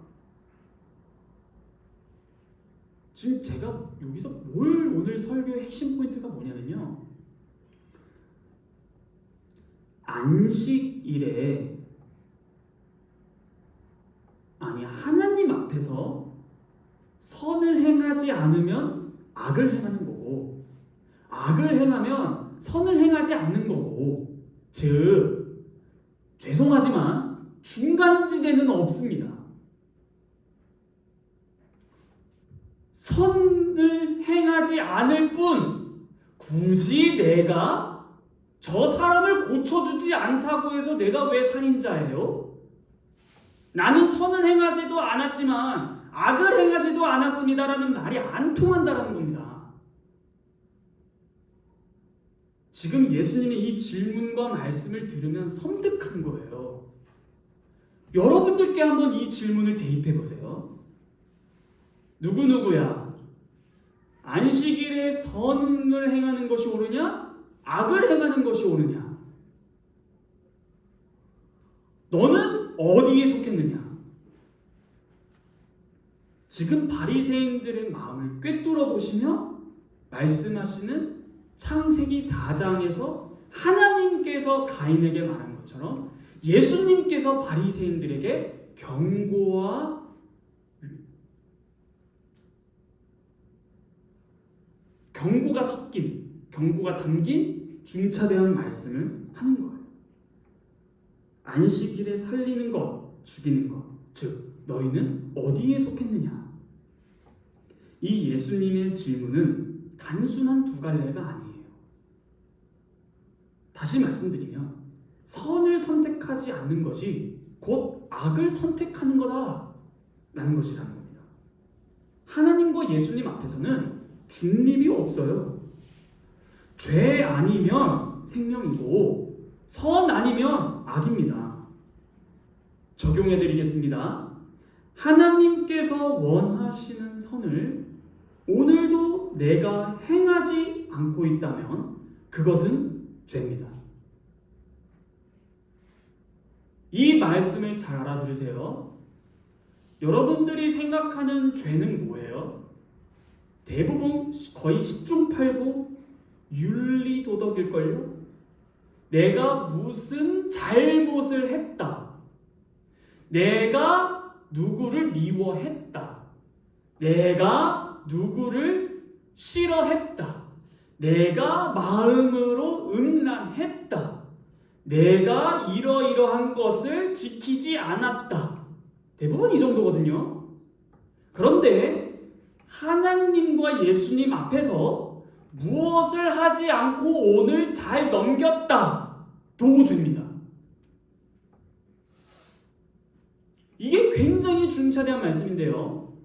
지금 제가 여기서 오늘 설교의 핵심 포인트가 뭐냐면요. 안식일에 하나님 앞에서 선을 행하지 않으면 악을 행하는 거고 악을 행하면 선을 행하지 않는 거고 즉 죄송하지만 중간지대는 없습니다. 선을 행하지 않을 뿐 굳이 내가 저 사람을 고쳐주지 않다고 해서 내가 왜 살인자예요? 나는 선을 행하지도 않았지만 악을 행하지도 않았습니다라는 말이 안 통한다라는 겁니다. 지금 예수님의 이 질문과 말씀을 들으면 섬뜩한 거예요. 여러분들께 한번 이 질문을 대입해 보세요. 누구누구야? 안식일에 선을 행하는 것이 옳으냐? 악을 행하는 것이 옳으냐? 너는 어디에 속했느냐? 지금 바리새인들의 마음을 꿰뚫어 보시며 말씀하시는 창세기 4장에서 하나님께서 가인에게 말한 것처럼 예수님께서 바리새인들에게 경고가 경고가 담긴 중차대한 말씀을 하는 거예요. 안식일에 살리는 것, 죽이는 것, 즉 너희는 어디에 속했느냐? 이 예수님의 질문은 단순한 두 갈래가 아니에요. 다시 말씀드리면 선을 선택하지 않는 것이 곧 악을 선택하는 거다라는 것이라는 겁니다. 하나님과 예수님 앞에서는 중립이 없어요. 죄 아니면 생명이고 선 아니면 악입니다. 적용해 드리겠습니다. 하나님께서 원하시는 선을 오늘도 내가 행하지 않고 있다면 그것은 죄입니다. 이 말씀을 잘 알아들으세요. 여러분들이 생각하는 죄는 뭐예요? 대부분 거의 10중 8구 윤리도덕일걸요? 내가 무슨 잘못을 했다. 내가 누구를 미워했다. 내가 누구를 싫어했다. 내가 마음으로 음란했다. 내가 이러이러한 것을 지키지 않았다. 대부분 이 정도거든요. 그런데 하나님과 예수님 앞에서 무엇을 하지 않고 오늘 잘 넘겼다. 도 죄입니다. 이게 굉장히 중차대한 말씀인데요.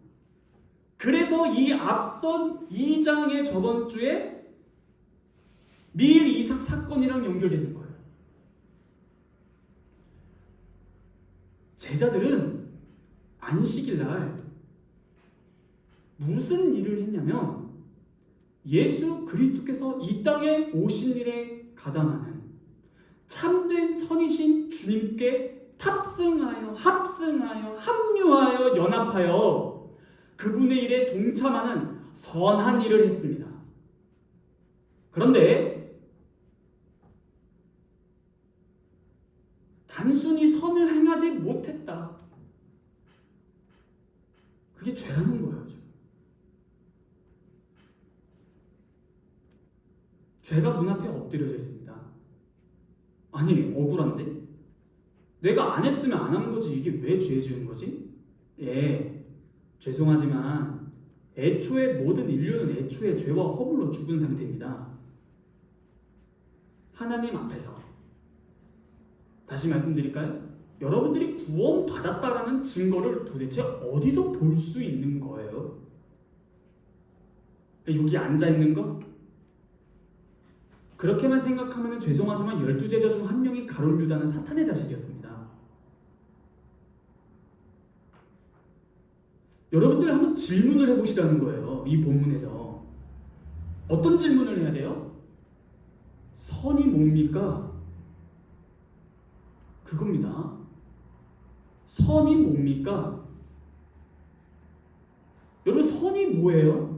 그래서 이 앞선 2장의 저번 주에 밀 이삭 사건이랑 연결되는 거예요. 제자들은 안식일 날 무슨 일을 했냐면 예수 그리스도께서 이 땅에 오신 일에 가담하는 참된 선이신 주님께 탑승하여 합승하여 합류하여 연합하여 그분의 일에 동참하는 선한 일을 했습니다. 그런데 단순히 선을 행하지 못했다. 그게 죄라는 거예요. 죄가 문 앞에 엎드려져 있습니다. 아니, 억울한데? 내가 안 했으면 안 한 거지. 이게 왜 죄 지은 거지? 예, 죄송하지만 애초에 모든 인류는 애초에 죄와 허물로 죽은 상태입니다. 하나님 앞에서 다시 말씀드릴까요? 여러분들이 구원 받았다라는 증거를 도대체 어디서 볼 수 있는 거예요? 여기 앉아 있는 거? 그렇게만 생각하면 죄송하지만 12제자 중 한 명이 가룟 유다는 사탄의 자식이었습니다. 여러분들 한번 질문을 해보시라는 거예요. 이 본문에서. 어떤 질문을 해야 돼요? 선이 뭡니까? 그겁니다. 선이 뭡니까? 여러분, 선이 뭐예요?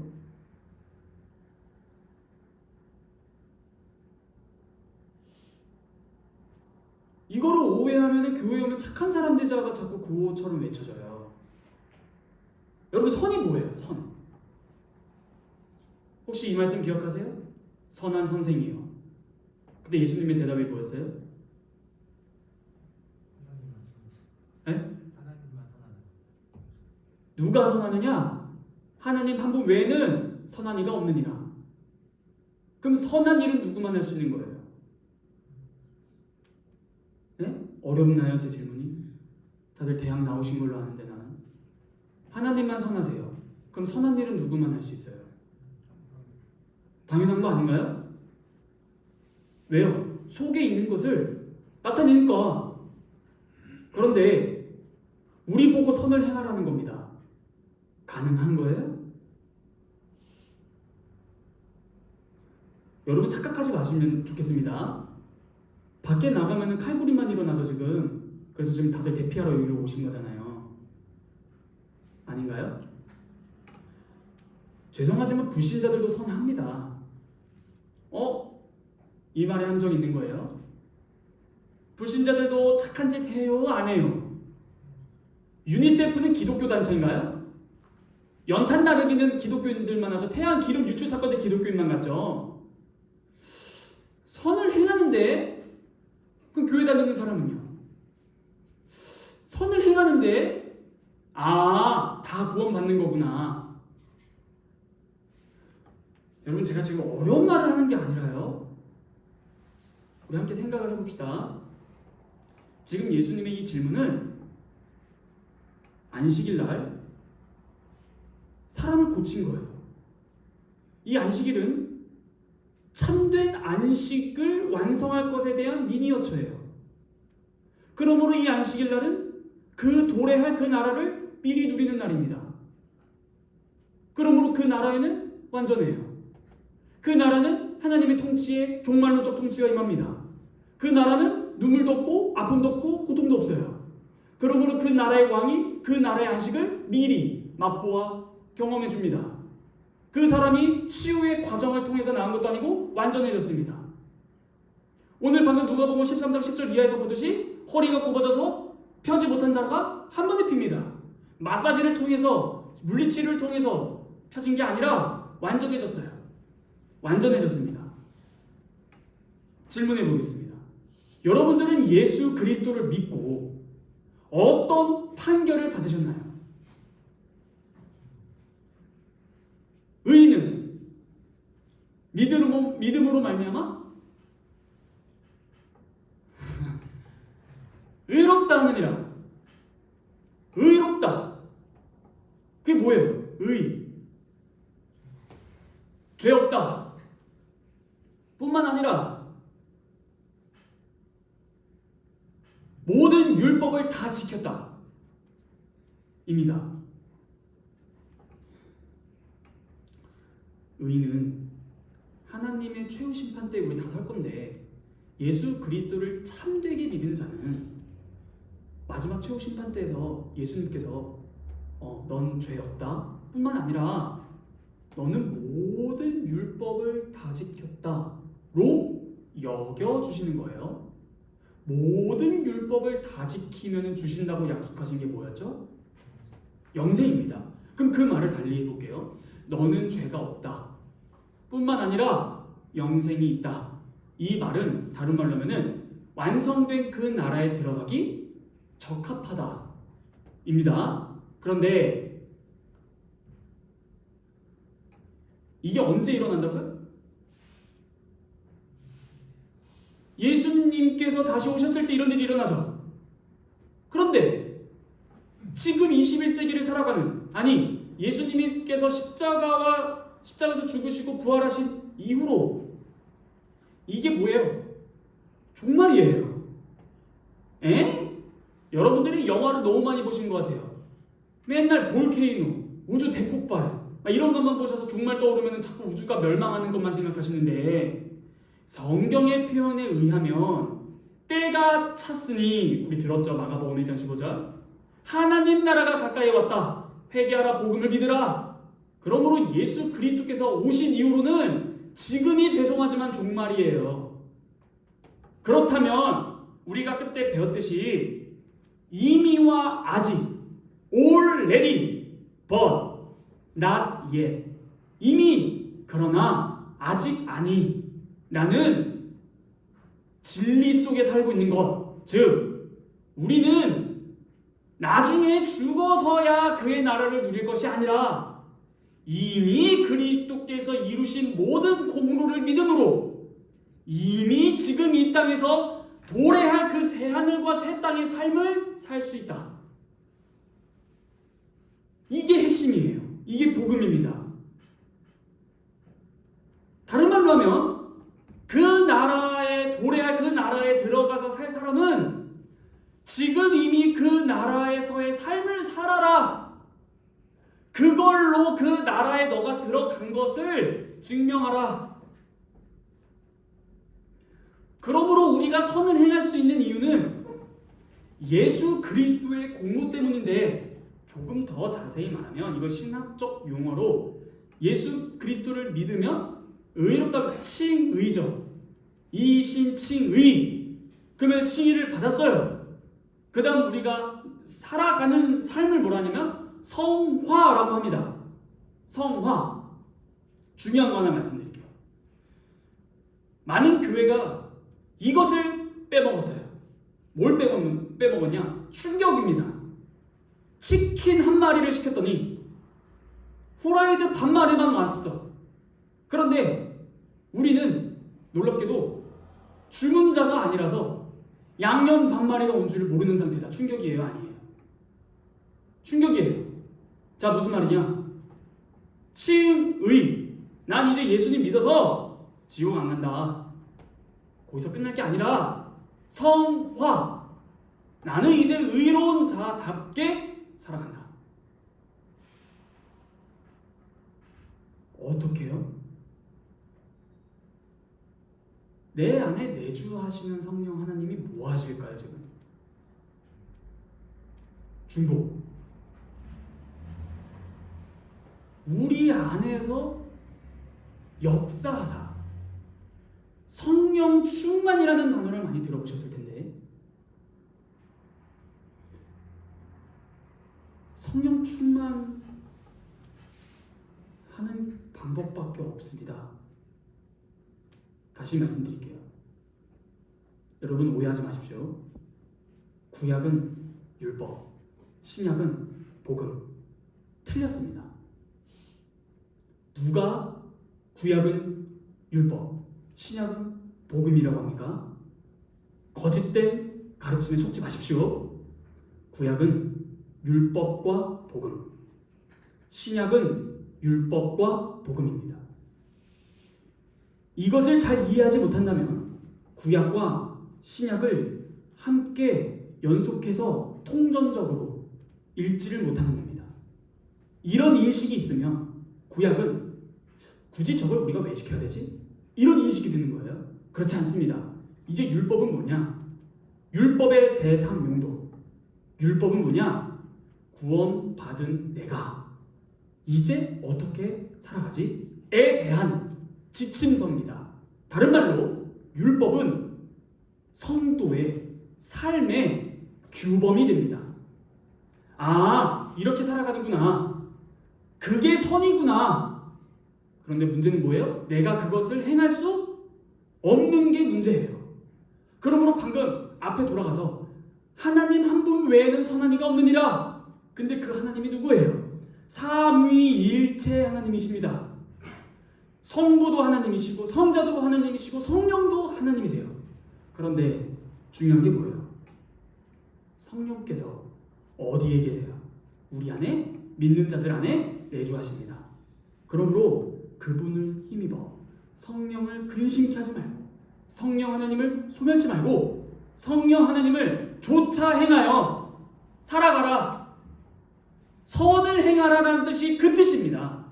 이거를 오해하면 교회 오면 착한 사람 되자가 자꾸 구호처럼 외쳐져요. 여러분, 선이 뭐예요? 선. 혹시 이 말씀 기억하세요? 선한 선생이요. 그때 예수님의 대답이 뭐였어요? 네? 하나님만 선하는. 누가 선하느냐? 하나님 한 분 외에는 선한 이가 없느니라. 그럼 선한 일은 누구만 할 수 있는 거예요? 네? 어렵나요, 제 질문이? 다들 대학 나오신 걸로 아는데 나는. 하나님만 선하세요. 그럼 선한 일은 누구만 할 수 있어요? 당연한 거 아닌가요? 왜요? 속에 있는 것을 나타내니까. 그런데 우리 보고 선을 행하라는 겁니다. 가능한 거예요? 여러분, 착각하지 마시면 좋겠습니다. 밖에 나가면 칼부림만 일어나죠 지금. 그래서 지금 다들 대피하러 여기로 오신 거잖아요. 아닌가요? 죄송하지만 불신자들도 선합니다. 이 말에 함정 있는 거예요. 불신자들도 착한 짓 해요? 안 해요? 유니세프는 기독교 단체인가요? 연탄 나르기는 기독교인들만 하죠. 태양 기름 유출 사건 때 기독교인만 갔죠. 선을 행하는데 그럼 교회 다니는 사람은요? 선을 행하는데 다 구원받는 거구나. 여러분, 제가 지금 어려운 말을 하는 게 아니라요. 우리 함께 생각을 해봅시다. 지금 예수님의 이 질문은 안식일 날 사람을 고친 거예요. 이 안식일은 참된 안식을 완성할 것에 대한 미니어처예요. 그러므로 이 안식일 날은 그 도래할 그 나라를 미리 누리는 날입니다. 그러므로 그 나라에는 완전해요. 그 나라는 하나님의 통치에 종말론적 통치가 임합니다. 그 나라는 눈물도 없고 아픔도 없고 고통도 없어요. 그러므로 그 나라의 왕이 그 나라의 안식을 미리 맛보아 경험해 줍니다. 그 사람이 치유의 과정을 통해서 나온 것도 아니고 완전해졌습니다. 오늘 방금 누가복음 13장 10절 이하에서 보듯이 허리가 굽어져서 펴지 못한 자가 한 번에 핍니다. 마사지를 통해서 물리치료를 통해서 펴진 게 아니라 완전해졌어요. 완전해졌습니다. 질문해 보겠습니다. 여러분들은 예수 그리스도를 믿고 어떤 판결을 받으셨나요? 의인은 믿음으로 말미암아 의롭다 하느니라. 의롭다. 그게 뭐예요? 의. 죄 없다. 뿐만 아니라 모든 율법을 다 지켰다. 입니다. 의는 하나님의 최후 심판 때 우리 다 설 건데 예수 그리스도를 참되게 믿은 자는 마지막 최후 심판 때에서 예수님께서 넌 죄 없다 뿐만 아니라 너는 모든 율법을 다 지켰다로 여겨주시는 거예요. 모든 율법을 다 지키면 주신다고 약속하신 게 뭐였죠? 영생입니다. 그럼 그 말을 달리 해볼게요. 너는 죄가 없다 뿐만 아니라 영생이 있다. 이 말은 다른 말로 하면은 완성된 그 나라에 들어가기 적합하다 입니다. 그런데 이게 언제 일어난다고요? 예수님께서 다시 오셨을 때 이런 일이 일어나죠. 그런데 지금 21세기를 살아가는, 아니 예수님께서 십자가에서 죽으시고 부활하신 이후로 이게 뭐예요? 종말이에요. 에? 여러분들이 영화를 너무 많이 보신 것 같아요. 맨날 볼케이노, 우주 대폭발 이런 것만 보셔서 종말 떠오르면 자꾸 우주가 멸망하는 것만 생각하시는데 성경의 표현에 의하면 때가 찼으니, 우리 들었죠? 마가복음 1장 15절 하나님 나라가 가까이 왔다. 회개하라, 복음을 믿으라. 그러므로 예수 그리스도께서 오신 이후로는 지금이 죄송하지만 종말이에요. 그렇다면 우리가 그때 배웠듯이 이미와 아직, already, but not yet, 이미 그러나 아직 아니, 나는 진리 속에 살고 있는 것, 즉 우리는 나중에 죽어서야 그의 나라를 누릴 것이 아니라 이미 그리스도께서 이루신 모든 공로를 믿음으로 이미 지금 이 땅에서 도래할 그 새하늘과 새 땅의 삶을 살 수 있다. 이게 핵심이에요. 이게 복음입니다. 다른 말로 하면 그 나라에 도래할 그 나라에 들어가서 살 사람은 지금 이미 그 나라에서의 삶을 살아라. 그걸로 그 나라에 너가 들어간 것을 증명하라. 그러므로 우리가 선을 행할 수 있는 이유는 예수 그리스도의 공로 때문인데, 조금 더 자세히 말하면 이거 신학적 용어로 예수 그리스도를 믿으면 의롭다면 칭의죠. 이신칭의. 그러면 칭의를 받았어요. 그 다음 우리가 살아가는 삶을 뭐라 하냐면 성화라고 합니다. 성화. 중요한 거 하나 말씀드릴게요. 많은 교회가 이것을 빼먹었어요. 뭘 빼먹었냐? 충격입니다. 치킨 한 마리를 시켰더니 후라이드 반 마리만 왔어. 그런데 우리는 놀랍게도 주문자가 아니라서 양념 반 마리가 온 줄을 모르는 상태다. 충격이에요? 아니에요? 충격이에요. 자, 무슨 말이냐? 칭의. 난 이제 예수님 믿어서 지옥 안 간다. 거기서 끝날 게 아니라 성화. 나는 이제 의로운 자답게 살아간다. 어떻게 해요? 내 안에 내주하시는 성령 하나님이 뭐 하실까요, 지금? 중보. 우리 안에서 역사하사. 성령 충만이라는 단어를 많이 들어보셨을 텐데, 성령 충만하는 방법밖에 없습니다. 다시 말씀드릴게요. 여러분 오해하지 마십시오. 구약은 율법, 신약은 복음. 틀렸습니다. 누가 구약은 율법, 신약은 복음이라고 합니까? 거짓된 가르침에 속지 마십시오. 구약은 율법과 복음, 신약은 율법과 복음입니다. 이것을 잘 이해하지 못한다면 구약과 신약을 함께 연속해서 통전적으로 읽지를 못하는 겁니다. 이런 인식이 있으면 구약은 굳이 저걸 우리가 왜 지켜야 되지? 이런 인식이 드는 거예요. 그렇지 않습니다. 이제 율법은 뭐냐? 율법의 제3용도. 율법은 뭐냐? 구원받은 내가 이제 어떻게 살아가지? 에 대한 지침서입니다. 다른 말로 율법은 성도의 삶의 규범이 됩니다. 아, 이렇게 살아가는구나. 그게 선이구나. 그런데 문제는 뭐예요? 내가 그것을 행할 수 없는 게 문제예요. 그러므로 방금 앞에 돌아가서 하나님 한 분 외에는 선한 이가 없느니라. 근데 그 하나님이 누구예요? 삼위일체 하나님이십니다. 성부도 하나님이시고 성자도 하나님이시고 성령도 하나님이세요. 그런데 중요한 게 뭐예요? 성령께서 어디에 계세요? 우리 안에, 믿는 자들 안에 내주하십니다. 그러므로 그분을 힘입어 성령을 근심케 하지 말고, 성령 하나님을 소멸치 말고 성령 하나님을 조차 행하여 살아가라. 선을 행하라라는 뜻이 그 뜻입니다.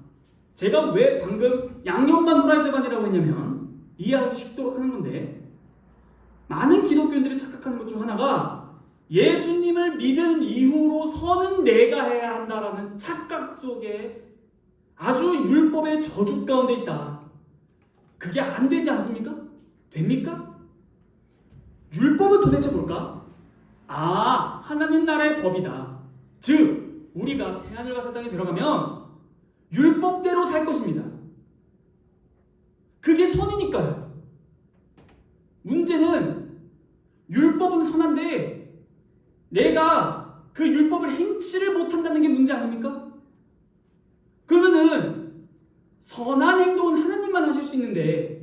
제가 왜 방금 양념반 후라이드 반이라고 했냐면 이해하기 쉽도록 하는 건데, 많은 기독교인들이 착각하는 것 중 하나가 예수님을 믿은 이후로 선은 내가 해야 한다라는 착각 속에 아주 율법의 저주 가운데 있다. 그게 안 되지 않습니까? 됩니까? 율법은 도대체 뭘까? 아, 하나님 나라의 법이다. 즉, 우리가 새하늘과 새 땅에 들어가면 율법대로 살 것입니다. 그게 선이니까요. 문제는 율법은 선한데 내가 그 율법을 행치를 못한다는 게 문제 아닙니까? 그러면은 선한 행동은 하나님만 하실 수 있는데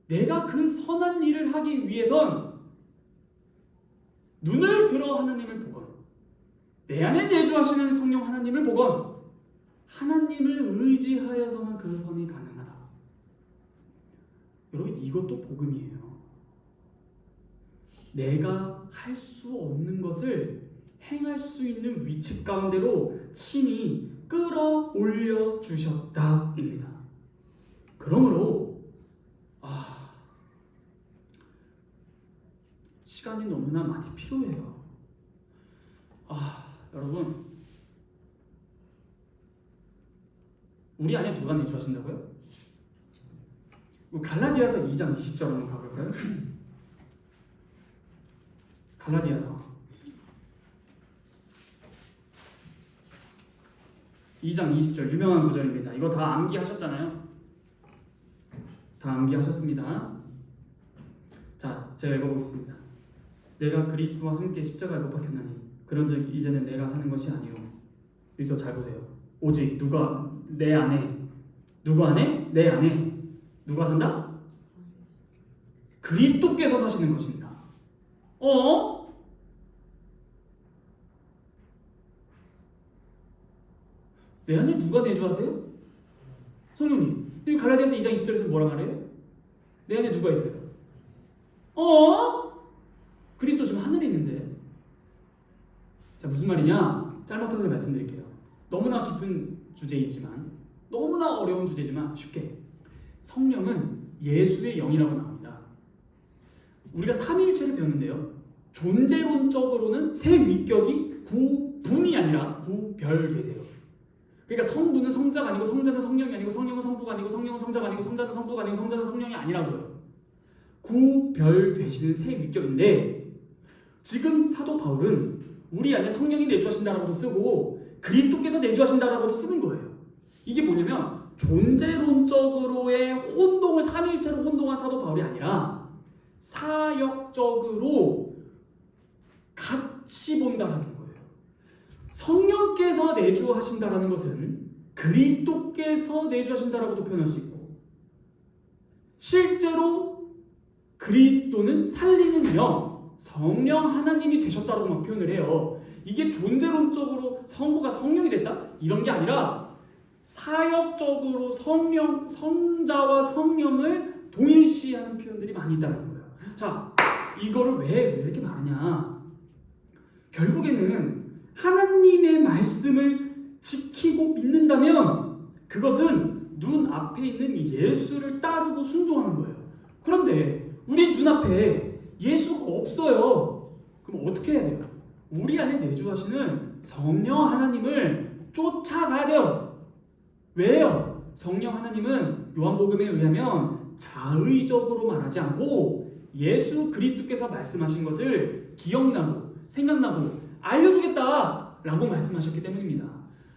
내가 그 선한 일을 하기 위해선 눈을 들어 하나님을 보건, 내 안에 내주하시는 성령 하나님을 보건, 하나님을 의지하여서만 그 선이 가능하다. 여러분, 이것도 복음이에요. 내가 할 수 없는 것을 행할 수 있는 위치 가운데로 친히 끌어올려 주셨다입니다. 그러므로 시간이 너무나 많이 필요해요. 여러분, 우리 안에 누가 내주하신다고요? 갈라디아서 2장 20절 한번 가볼까요? 갈라디아서 2장 20절 유명한 구절입니다. 이거 다 암기하셨잖아요? 다 암기하셨습니다. 자, 제가 읽어보겠습니다. 내가 그리스도와 함께 십자가에 못 박혔나니 그런즉 이제는 내가 사는 것이 아니요. 여기서 잘 보세요. 오직 누가 내 안에, 누구 안에? 내 안에 누가 산다? 그리스도께서 사시는 것입니다. 내 안에 누가 내주하세요? 성령님. 여기 갈라디아서 2장 20절에서 뭐라 말해요? 내 안에 누가 있어요? 그리스도 지금 하늘에 있는데. 자, 무슨 말이냐? 짤막하게 말씀드릴게요. 너무나 깊은 주제이지만, 너무나 어려운 주제지만 쉽게, 성령은 예수의 영이라고 나옵니다. 우리가 삼위일체를 배웠는데요, 존재론적으로는 세 위격이 구분이 아니라 구별되세요. 그러니까 성부는 성자가 아니고 성자는 성령이 아니고 성령은 성부가 아니고 성령은 성자가 아니고 성자는 성부가 아니고 성자는 성령이 아니라고요. 구별되시는 세 위격인데, 지금 사도 바울은 우리 안에 성령이 내주하신다라고도 쓰고 그리스도께서 내주하신다라고도 쓰는 거예요. 이게 뭐냐면 존재론적으로의 혼동을 삼일체로 혼동한 사도 바울이 아니라 사역적으로 같이 본다라는 거예요. 성령께서 내주하신다라는 것은 그리스도께서 내주하신다라고도 표현할 수 있고, 실제로 그리스도는 살리는 영, 성령 하나님이 되셨다라고 막 표현을 해요. 이게 존재론적으로 성부가 성령이 됐다? 이런 게 아니라 사역적으로 성자와 성령을 동일시하는 표현들이 많이 있다는 거예요. 자, 이거를 왜 이렇게 말하냐? 결국에는 하나님의 말씀을 지키고 믿는다면 그것은 눈앞에 있는 예수를 따르고 순종하는 거예요. 그런데 우리 눈앞에 예수가 없어요. 그럼 어떻게 해야 돼요? 우리 안에 내주하시는 성령 하나님을 쫓아가야 돼요. 왜요? 성령 하나님은 요한복음에 의하면 자의적으로 말하지 않고 예수 그리스도께서 말씀하신 것을 기억나고 생각나고 알려주겠다라고 말씀하셨기 때문입니다.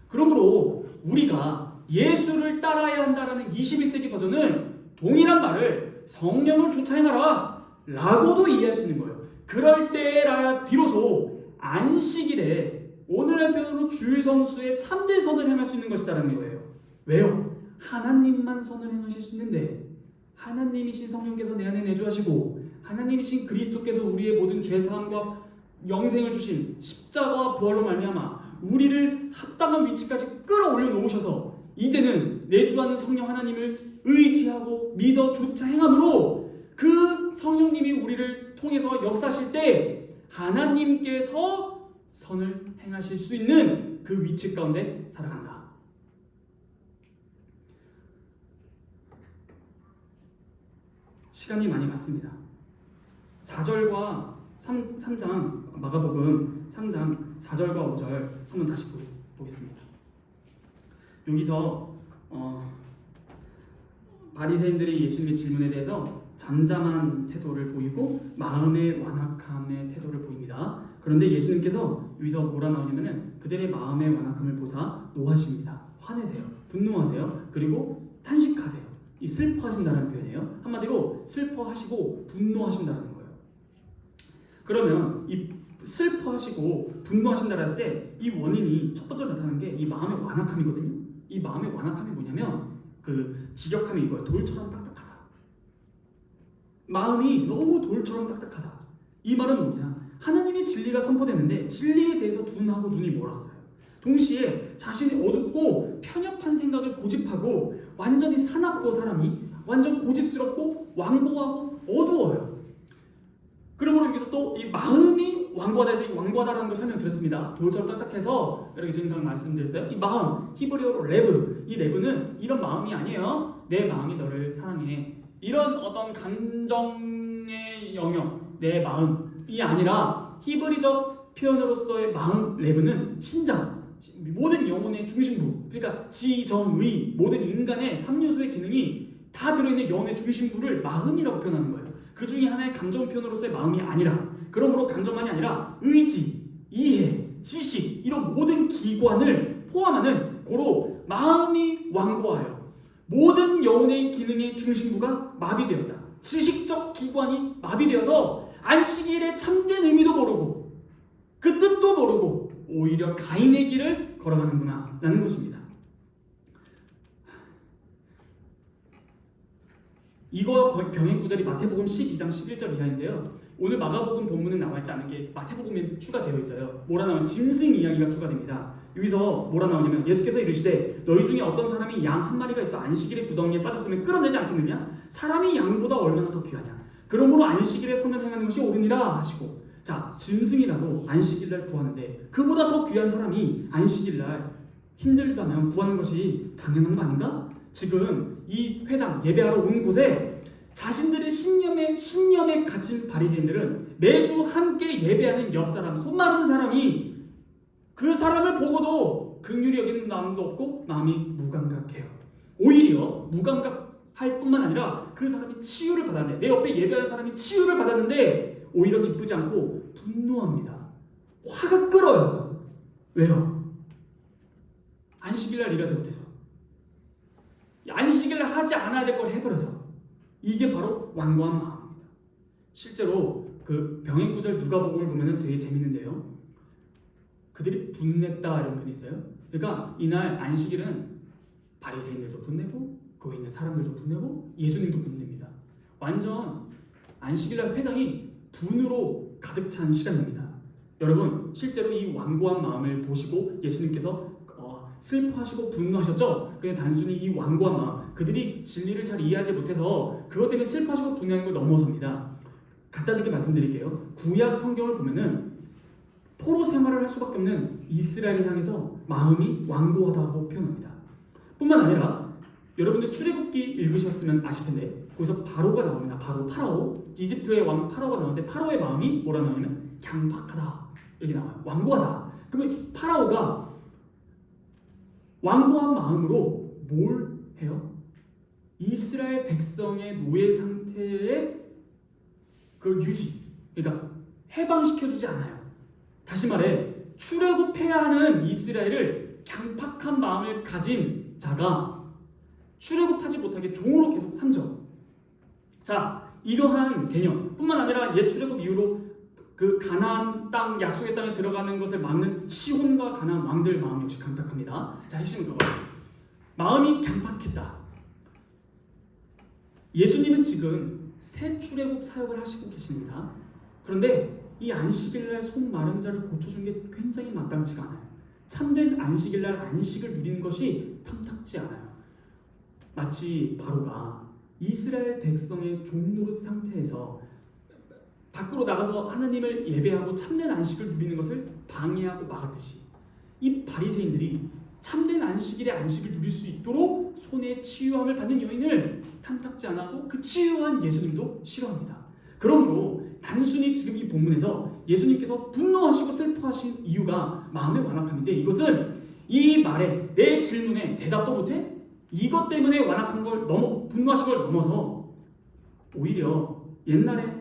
그러므로 우리가 예수를 따라야 한다라는 21세기 버전은 동일한 말을 성령을 쫓아 행하라 라고도 이해할 수 있는 거예요. 그럴 때라야 비로소 안식일에 오늘날 표현으로 주일 성수의 참된 선을 행할 수 있는 것이다라는 거예요. 왜요? 하나님만 선을 행하실 수 있는데 하나님이신 성령께서 내 안에 내주하시고 하나님이신 그리스도께서 우리의 모든 죄사함과 영생을 주신 십자가와 부활로 말미암아 우리를 합당한 위치까지 끌어올려 놓으셔서 이제는 내주하는 성령 하나님을 의지하고 믿어 쫓아 행함으로 그 성령님이 우리를 통해서 역사하실 때 하나님께서 선을 행하실 수 있는 그 위치 가운데 살아간다. 시간이 많이 갔습니다. 4절과 3장 마가복음 3장 4절과 5절 한번 다시 보겠습니다. 여기서 바리새인들이 예수님의 질문에 대해서 잠잠한 태도를 보이고 마음의 완악함의 태도를 보입니다. 그런데 예수님께서 여기서 뭐라 나오냐면은 그들의 마음의 완악함을 보사 노하십니다. 화내세요. 분노하세요. 그리고 탄식하세요. 이 슬퍼하신다는 표현이에요. 한마디로 슬퍼하시고 분노하신다는 거예요. 그러면 이 슬퍼하시고 분노하신다고 했을 때 이 원인이 첫 번째로 나타나는 게 이 마음의 완악함이거든요. 이 마음의 완악함이 뭐냐면 그 직역함이 이거예요. 돌처럼 딱딱하다. 마음이 너무 돌처럼 딱딱하다. 이 말은 뭐냐? 하나님의 진리가 선포되는데 진리에 대해서 둔하고 눈이 멀었어요. 동시에 자신이 어둡고 편협한 생각을 고집하고 완전히 사납고 사람이 완전 고집스럽고 완고하고 어두워요. 그러므로 여기서 또 이 마음이 완고하다 해서 이 완고하다라는 걸 설명드렸습니다. 돌처럼 딱딱해서 이렇게 증상을 말씀드렸어요. 이 마음, 히브리어로 레브, 이 레브는 이런 마음이 아니에요. 내 마음이 너를 사랑해. 이런 어떤 감정의 영역, 내 마음이 아니라 히브리적 표현으로서의 마음, 레브는 심장, 모든 영혼의 중심부, 그러니까 지정의, 모든 인간의 3요소의 기능이 다 들어있는 영혼의 중심부를 마음이라고 표현하는 거예요. 그 중에 하나의 감정 표현으로서의 마음이 아니라, 그러므로 감정만이 아니라 의지, 이해, 지식 이런 모든 기관을 포함하는 고로 마음이 완고하여 모든 영혼의 기능의 중심부가 마비되었다. 지식적 기관이 마비되어서 안식일의 참된 의미도 모르고 그 뜻도 모르고 오히려 가인의 길을 걸어가는구나 라는 것입니다. 이거 병행 구절이 마태복음 12장 11절 이하인데요. 오늘 마가복음 본문에 나와 있지 않은 게 마태복음에 추가되어 있어요. 뭐라 나오면 짐승 이야기가 추가됩니다. 여기서 뭐라 나오냐면 예수께서 이르시되 너희 중에 어떤 사람이 양 한 마리가 있어 안식일의 구덩이에 빠졌으면 끌어내지 않겠느냐? 사람이 양보다 얼마나 더 귀하냐? 그러므로 안식일에 선을 행하는 것이 옳으니라 하시고, 자, 짐승이라도 안식일날 구하는데 그보다 더 귀한 사람이 안식일날 힘들다면 구하는 것이 당연한 거 아닌가? 지금 이 회당 예배하러 온 곳에 자신들의 신념에 갇힌 바리새인들은 매주 함께 예배하는 옆 사람, 손 마른 사람이 그 사람을 보고도 긍휼히 여기는 마음도 없고 마음이 무감각해요. 오히려 무감각할 뿐만 아니라 그 사람이 치유를 받았네. 내 옆에 예배하는 사람이 치유를 받았는데 오히려 기쁘지 않고 분노합니다. 화가 끓어요. 왜요? 안식일날 일하지 못해서. 안식일을 하지 않아야 될 걸 해버려서. 이게 바로 완고한 마음입니다. 실제로 그 병행구절 누가복음을 보면은 되게 재밌는데요. 그들이 분냈다 이런 편이 있어요. 그러니까 이날 안식일은 바리새인들도 분내고 거기 있는 사람들도 분내고 예수님도 분냅니다. 완전 안식일날 회당이 분으로 가득 찬 시간입니다. 여러분 실제로 이 완고한 마음을 보시고 예수님께서 슬퍼하시고 분노하셨죠? 그냥 단순히 이 완고한 마음, 그들이 진리를 잘 이해하지 못해서 그것 때문에 슬퍼하시고 분노하는 걸 넘어섭니다. 간단하게 말씀드릴게요. 구약 성경을 보면은 포로 생활을 할 수밖에 없는 이스라엘을 향해서 마음이 완고하다고 표현합니다. 뿐만 아니라 여러분들 출애굽기 읽으셨으면 아실 텐데 거기서 바로가 나옵니다. 바로 파라오, 이집트의 왕 파라오가 나오는데 파라오의 마음이 뭐라 나오냐면 강팍하다 이렇게 나와요. 완고하다. 그러면 파라오가 완고한 마음으로 뭘 해요? 이스라엘 백성의 노예 상태의 그걸 유지, 그러니까 해방시켜주지 않아요. 다시 말해 출애굽해야 하는 이스라엘을 강팍한 마음을 가진 자가 출애굽하지 못하게 종으로 계속 삼죠. 자, 이러한 개념 뿐만 아니라 옛 출애굽 이후로 그 가나안 땅, 약속의 땅에 들어가는 것을 막는 시온과 가나안 왕들 마음이 역시 강팍합니다. 자, 핵심은 그거예요. 마음이 강팍했다. 예수님은 지금 새 출애굽 사역을 하시고 계십니다. 그런데 이 안식일날 속 마른 자를 고쳐준 게 굉장히 마땅치가 않아요. 참된 안식일날 안식을 누리는 것이 탐탁지 않아요. 마치 바로가 이스라엘 백성의 종노릇 상태에서 밖으로 나가서 하나님을 예배하고 참된 안식을 누리는 것을 방해하고 막았듯이 이 바리새인들이 참된 안식일의 안식을 누릴 수 있도록 손에 치유함을 받는 여인을 탐탁지 않아하고 그 치유한 예수님도 싫어합니다. 그러므로 단순히 지금 이 본문에서 예수님께서 분노하시고 슬퍼하신 이유가 마음의 완악함인데 이것은 이 말에 내 질문에 대답도 못해 이것 때문에 완악한 걸 분노하신 걸 넘어서 오히려 옛날에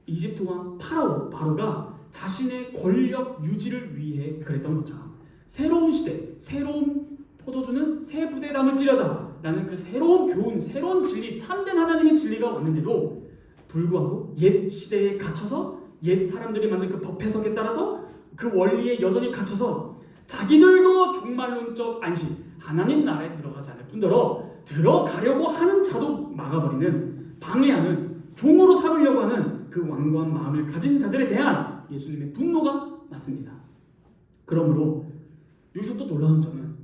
이집트 왕 바로가 자신의 권력 유지를 위해 그랬던 것처럼 새로운 시대, 새로운 포도주는 새 부대에 담을지려다 라는 그 새로운 교훈, 새로운 진리, 참된 하나님의 진리가 왔는데도 불구하고 옛 시대에 갇혀서 옛 사람들이 만든 그 법 해석에 따라서 그 원리에 여전히 갇혀서 자기들도 종말론적 안식, 하나님 나라에 들어가지 않을 뿐더러 들어가려고 하는 자도 막아버리는, 방해하는, 종으로 삼으려고 하는 그 완고한 마음을 가진 자들에 대한 예수님의 분노가 맞습니다. 그러므로 여기서 또 놀라운 점은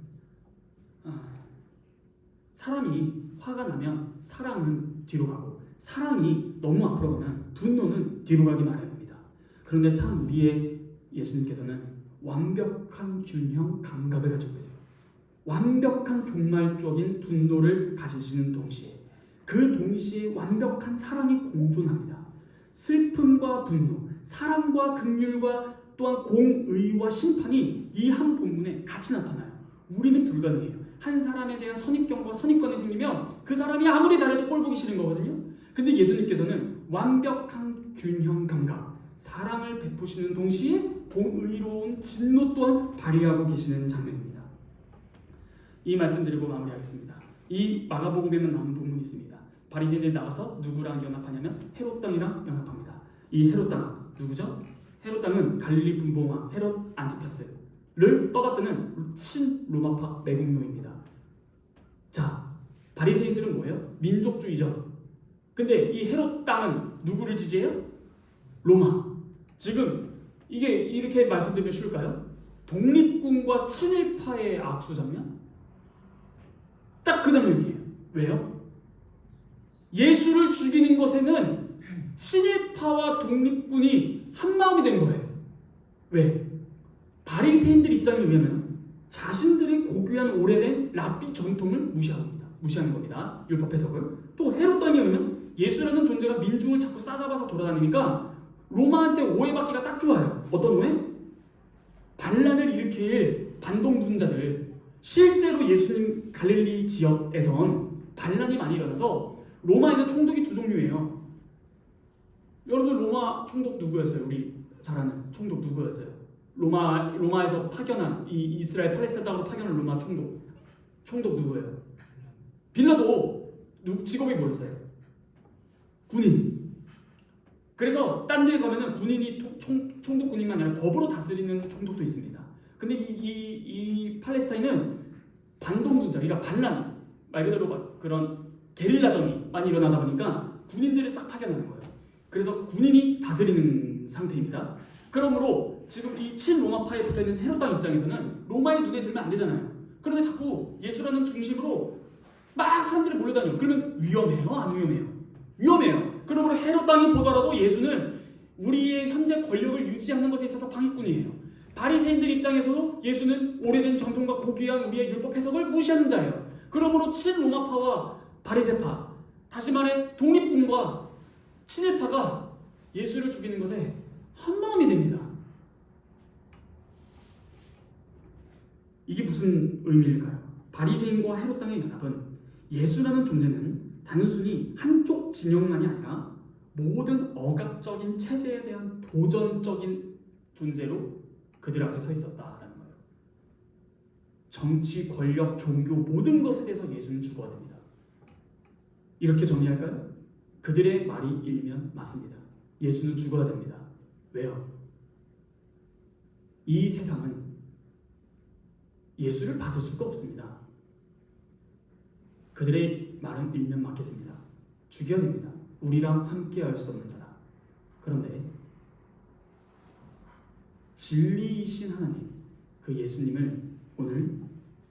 사람이 화가 나면 사랑은 뒤로 가고 사랑이 너무 앞으로 가면 분노는 뒤로 가기 마련입니다. 그런데 참 우리의 예수님께서는 완벽한 균형 감각을 가지고 계세요. 완벽한 종말적인 분노를 가지시는 동시에 그 동시에 완벽한 사랑이 공존합니다. 슬픔과 분노, 사랑과 긍휼과 또한 공의와 심판이 이 한 본문에 같이 나타나요. 우리는 불가능해요. 한 사람에 대한 선입견과 선입관이 생기면 그 사람이 아무리 잘해도 꼴 보기 싫은 거거든요. 근데 예수님께서는 완벽한 균형 감각, 사랑을 베푸시는 동시에 공의로운 진노 또한 발휘하고 계시는 장면입니다. 이 말씀 드리고 마무리하겠습니다. 이 마가복음에만 나오는 본문이 있습니다. 바리새인들이 나와서 누구랑 연합하냐면 헤롯 땅이랑 연합합니다. 이 헤롯 땅 누구죠? 헤롯 땅은 갈릴리 분봉왕 헤롯 안티파스를 떠받드는 친로마파 매국노입니다. 자, 바리새인들은 뭐예요? 민족주의죠. 근데 이 헤롯 땅은 누구를 지지해요? 로마. 지금 이게 이렇게 말씀드리면 쉬울까요? 독립군과 친일파의 악수 장면? 딱 그 장면이에요. 왜요? 예수를 죽이는 것에는 친일파와 독립군이 한마음이 된 거예요. 왜? 바리새인들 입장에 의하면 자신들의 고귀한 오래된 랍비 전통을 무시하는 겁니다. 율법 해석을. 또 헤롯 땅에 의하면 예수라는 존재가 민중을 자꾸 싸잡아서 돌아다니니까 로마한테 오해받기가 딱 좋아요. 어떤 오해? 반란을 일으킬 반동분자들. 실제로 예수님 갈릴리 지역에선 반란이 많이 일어나서 로마에는 총독이 두 종류예요. 여러분 로마 총독 누구였어요? 우리 잘 아는 총독 누구였어요? 로마에서 파견한 이 이스라엘 팔레스타인 땅으로 파견한 로마 총독 누구예요? 빌라도 직업이 뭐였어요? 군인. 그래서 딴 데 가면은 군인이 총독 군인만 아니라 법으로 다스리는 총독도 있습니다. 근데 이 팔레스타인은 반동군자, 그러니까 반란, 말 그대로 막 그런 게릴라전이 많이 일어나다 보니까 군인들을 싹 파견하는 거예요. 그래서 군인이 다스리는 상태입니다. 그러므로 지금 이 친로마파에 붙어있는 헤롯 왕 입장에서는 로마의 눈에 들면 안 되잖아요. 그런데 자꾸 예수라는 중심으로 막 사람들이 몰려다녀요. 그러면 위험해요? 안 위험해요? 위험해요. 그러므로 헤롯 왕이 보더라도 예수는 우리의 현재 권력을 유지하는 것에 있어서 방해꾼이에요. 바리새인들 입장에서도 예수는 오래된 정통과 고귀한 우리의 율법 해석을 무시하는 자예요. 그러므로 친로마파와 바리새파, 다시 말해 독립군과 친일파가 예수를 죽이는 것에 한마음이 됩니다. 이게 무슨 의미일까요? 바리새인과 헤롯 당의 연합은 예수라는 존재는 단순히 한쪽 진영만이 아니라 모든 억압적인 체제에 대한 도전적인 존재로 그들 앞에 서 있었다라는 거예요. 정치, 권력, 종교 모든 것에 대해서 예수는 죽어야 됩니다. 이렇게 정리할까요? 그들의 말이 일면 맞습니다. 예수는 죽어야 됩니다. 왜요? 이 세상은 예수를 받을 수가 없습니다. 그들의 말은 일면 맞겠습니다. 죽여야 됩니다. 우리랑 함께 할 수 없는 자다. 그런데 진리이신 하나님, 그 예수님을 오늘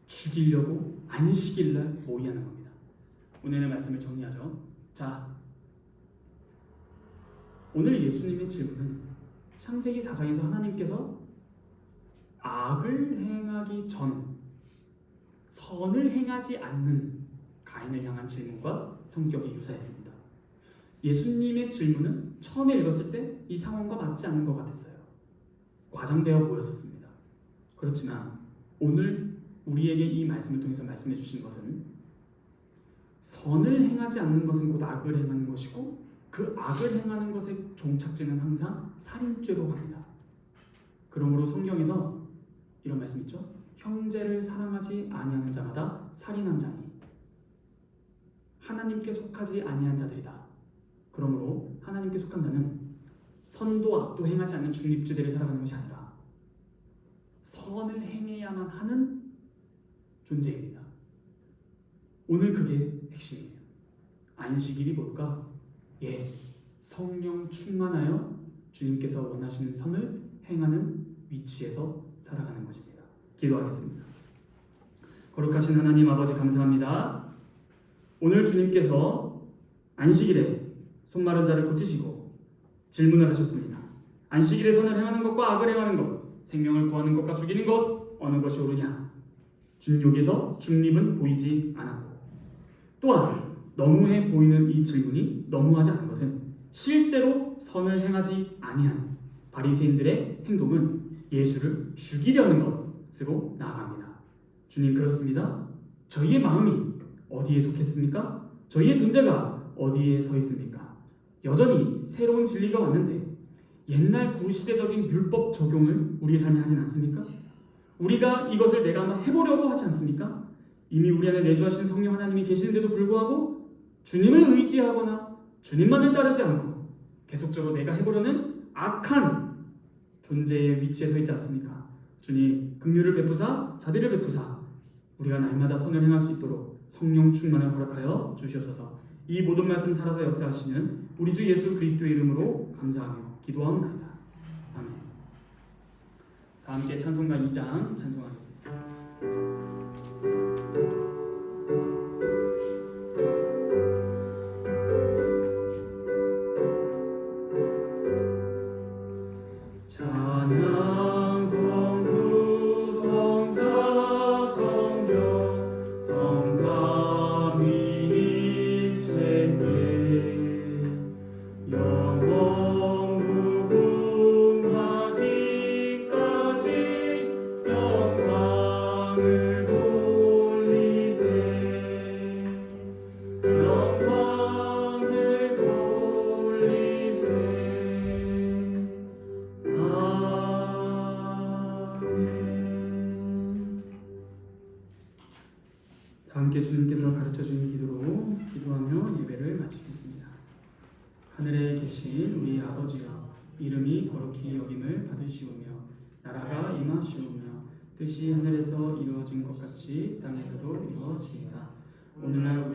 죽이려고 안식일날 모의하는 겁니다. 오늘의 말씀을 정리하죠. 자, 오늘 예수님의 질문은 창세기 4장에서 하나님께서 악을 행하기 전 선을 행하지 않는 가인을 향한 질문과 성격이 유사했습니다. 예수님의 질문은 처음에 읽었을 때 이 상황과 맞지 않는 것 같았어요. 과장되어 보였었습니다. 그렇지만 오늘 우리에게 이 말씀을 통해서 말씀해 주신 것은 선을 행하지 않는 것은 곧 악을 행하는 것이고 그 악을 행하는 것의 종착지는 항상 살인죄로 갑니다. 그러므로 성경에서 이런 말씀 있죠? 형제를 사랑하지 아니하는 자마다 살인한 자니 하나님께 속하지 아니한 자들이다. 그러므로 하나님께 속한 자는 선도 악도 행하지 않는 중립주의를 살아가는 것이 아니라 선을 행해야만 하는 존재입니다. 오늘 그게 핵심이에요. 안식일이 뭘까? 성령 충만하여 주님께서 원하시는 선을 행하는 위치에서 살아가는 것입니다. 기도하겠습니다. 거룩하신 하나님 아버지 감사합니다. 오늘 주님께서 안식일에 손마른 자를 고치시고 질문을 하셨습니다. 안식일에 선을 행하는 것과 악을 행하는 것, 생명을 구하는 것과 죽이는 것, 어느 것이 옳으냐? 주님 여기서 중립은 보이지 않았고 또한 너무해 보이는 이 질문이 너무하지 않은 것은 실제로 선을 행하지 아니한 바리새인들의 행동은 예수를 죽이려는 것으로 나아갑니다. 주님 그렇습니다. 저희의 마음이 어디에 속했습니까? 저희의 존재가 어디에 서 있습니까? 여전히 새로운 진리가 왔는데 옛날 구시대적인 율법 적용을 우리의 삶에 하진 않습니까? 우리가 이것을 내가 한번 해보려고 하지 않습니까? 이미 우리 안에 내주하신 성령 하나님이 계시는데도 불구하고 주님을 의지하거나 주님만을 따르지 않고 계속적으로 내가 해보려는 악한 존재의 위치에 서 있지 않습니까? 주님 긍휼을 베푸사 자비를 베푸사 우리가 날마다 선을 행할 수 있도록 성령 충만을 허락하여 주시옵소서. 이 모든 말씀 살아서 역사하시는 우리 주 예수 그리스도의 이름으로 감사하며 기도하옵나이다. 아멘. 다 함께 찬송가 2장 찬송하겠습니다. 찬양 성부 성자 성령 성삼위일체께 영원 무궁하기까지 영광 다 함께 주님께서 가르쳐 주신 기도로 기도하며 예배를 마치겠습니다. 하늘에 계신 우리 아버지여, 이름이 거룩히 여김을 받으시오며 나라가 임하시오며 뜻이 하늘에서 이루어진 것 같이 땅에서도 이루어지이다. 오늘날 우리